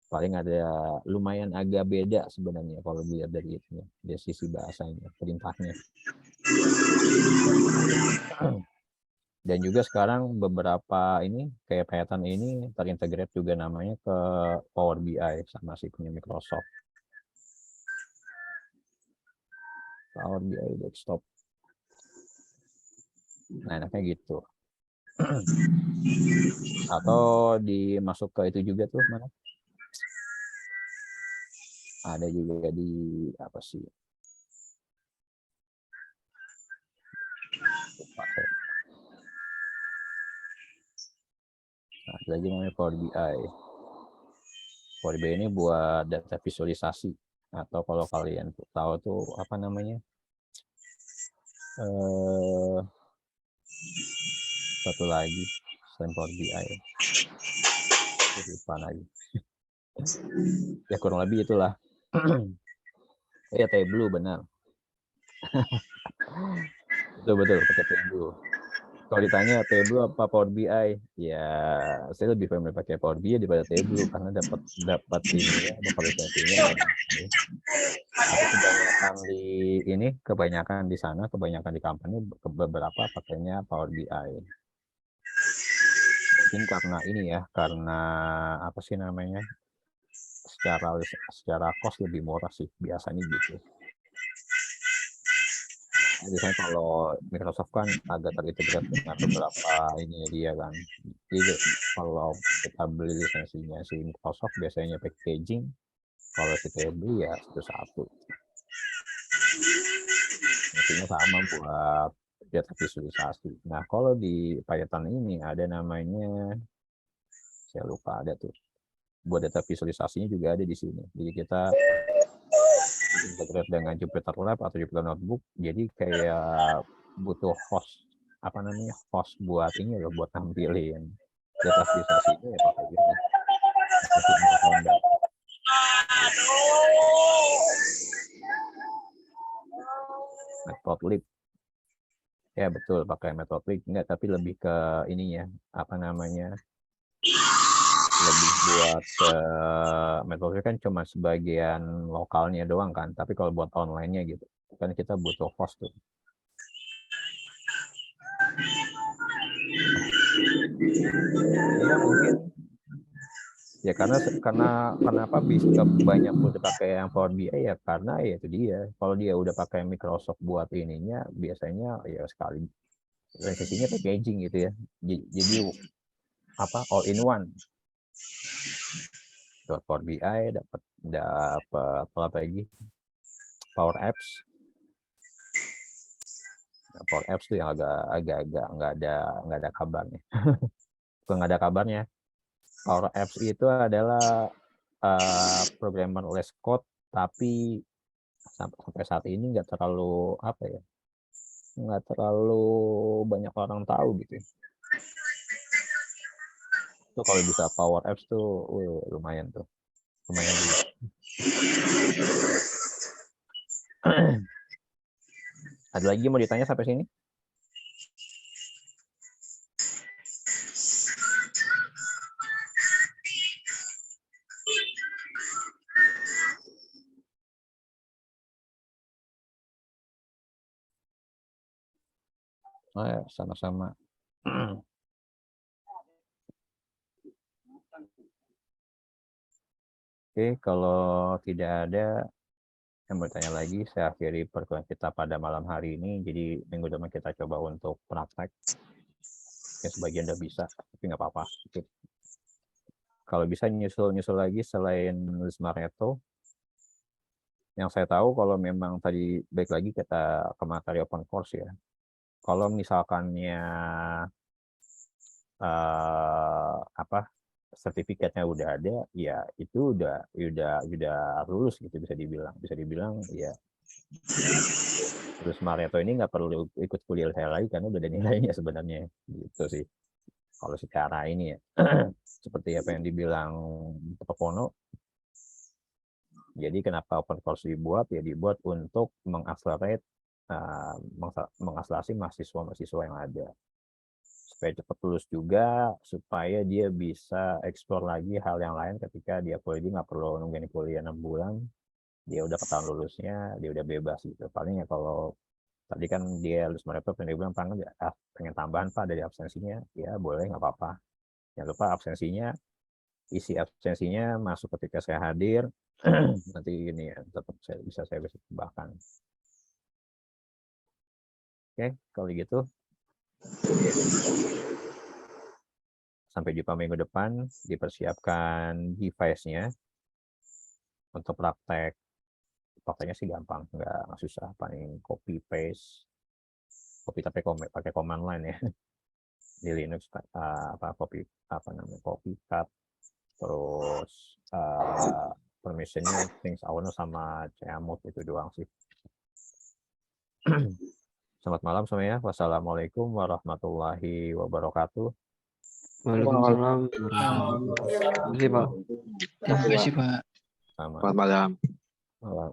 Paling ada lumayan agak beda sebenarnya kalau dilihat dari itu, dari sisi bahasanya, perintahnya. Dan juga sekarang beberapa ini kayak Python ini terintegrate juga namanya ke Power BI sama si punya Microsoft. Power BI desktop. Nah, enaknya gitu. Atau dimasuk ke itu juga tuh mana? Ada juga di apa sih? Nah, lagi namanya Power BI. Power BI ini buat data visualisasi, atau kalau kalian tahu tuh apa namanya? Satu lagi selain Power BI. Lupa lagi. Ya kurang lebih itulah. Ya Tableau benar. Betul pakai Tableau. Kalau ditanya Tableau apa Power BI, ya saya lebih familiar pakai Power BI daripada Tableau karena dapat ini ya, visualisasinya. Kebanyakan di sana, kebanyakan di company, beberapa pakainya Power BI. Mungkin karena ini ya, karena apa sih namanya? Secara cost lebih murah sih biasanya gitu. Biasanya kalau Microsoft kan agak terintegrasi dengan beberapa ini dia kan. Jadi kalau kita beli lisensinya si Microsoft biasanya packaging, kalau kita beli ya satu-satu. Maksudnya sama buat data visualisasi. Nah kalau di Python ini ada namanya, saya lupa ada tuh. Buat data visualisasinya juga ada di sini. Jadi kita integrate dengan Jupyter Lab atau Jupyter Notebook, jadi kayak butuh host buat ini loh, buat tampilin data visualisasi itu ya pakai gini. Matplotlib. Ya betul pakai Matplotlib, enggak, tapi lebih ke ininya lebih buat Matplotlib kan cuma sebagian lokalnya doang kan, tapi kalau buat online-nya gitu kan kita butuh host tuh. Ya mungkin ya karena kenapa bisa banyak udah pakai yang Power BI ya karena ya itu dia, kalau dia udah pakai Microsoft buat ininya biasanya ya sekali lisensinya packaging gitu ya, jadi all in one. Power BI dapat apa lagi, Power Apps. Nah, Power Apps tuh yang agak nggak ada kabarnya. Bukan nggak ada kabarnya. Power Apps itu adalah programmer less code tapi sampai saat ini nggak terlalu apa ya, nggak terlalu banyak orang tahu gitu. Tuh kalau bisa power apps tuh, lumayan tuh, lumayan juga. Ada lagi mau ditanya sampai sini? Oh ya, sama-sama. Oke, kalau tidak ada yang bertanya lagi, saya akhiri pertemuan kita pada malam hari ini. Jadi minggu depan kita coba untuk praktek. Ya, sebagian udah bisa, tapi nggak apa-apa. Kalau bisa nyusul lagi selain Lismareto, yang saya tahu kalau memang tadi baik lagi kita ke materi open course ya. Kalau misalkannya apa sertifikatnya udah ada, ya itu udah lulus gitu, bisa dibilang ya. Terus Mareto ini nggak perlu ikut kuliah saya lagi karena udah ada nilainya sebenarnya gitu sih. Kalau secara ini ya, seperti apa yang dibilang Pak Pono, jadi kenapa open course dibuat? Ya dibuat untuk mengakselerate, mengakselerasi mahasiswa-mahasiswa yang ada. Supaya cepat lulus juga, supaya dia bisa eksplor lagi hal yang lain ketika dia kuliah. Dia nggak perlu nungguin kuliah 6 bulan, dia udah ketahuan lulusnya, dia udah bebas gitu. Paling ya kalau tadi kan dia lulus mereka pengen bilang pengen tambahan Pak dari absensinya, ya boleh, nggak apa-apa. Jangan lupa absensinya, isi absensinya masuk ketika saya hadir. Nanti ini ya, tetap saya bisa tambahkan. Oke, kalau gitu sampai jumpa minggu depan. Dipersiapkan device-nya untuk prakteknya sih gampang, nggak susah, paling copy paste, tapi pakai command line ya. Di Linux copy cut, terus permissionnya things owner sama chmod, itu doang sih. Selamat malam semuanya. Wassalamualaikum warahmatullahi wabarakatuh. Waalaikumsalam. Terima kasih, Pak. Terima kasih Pak. Selamat malam. malam.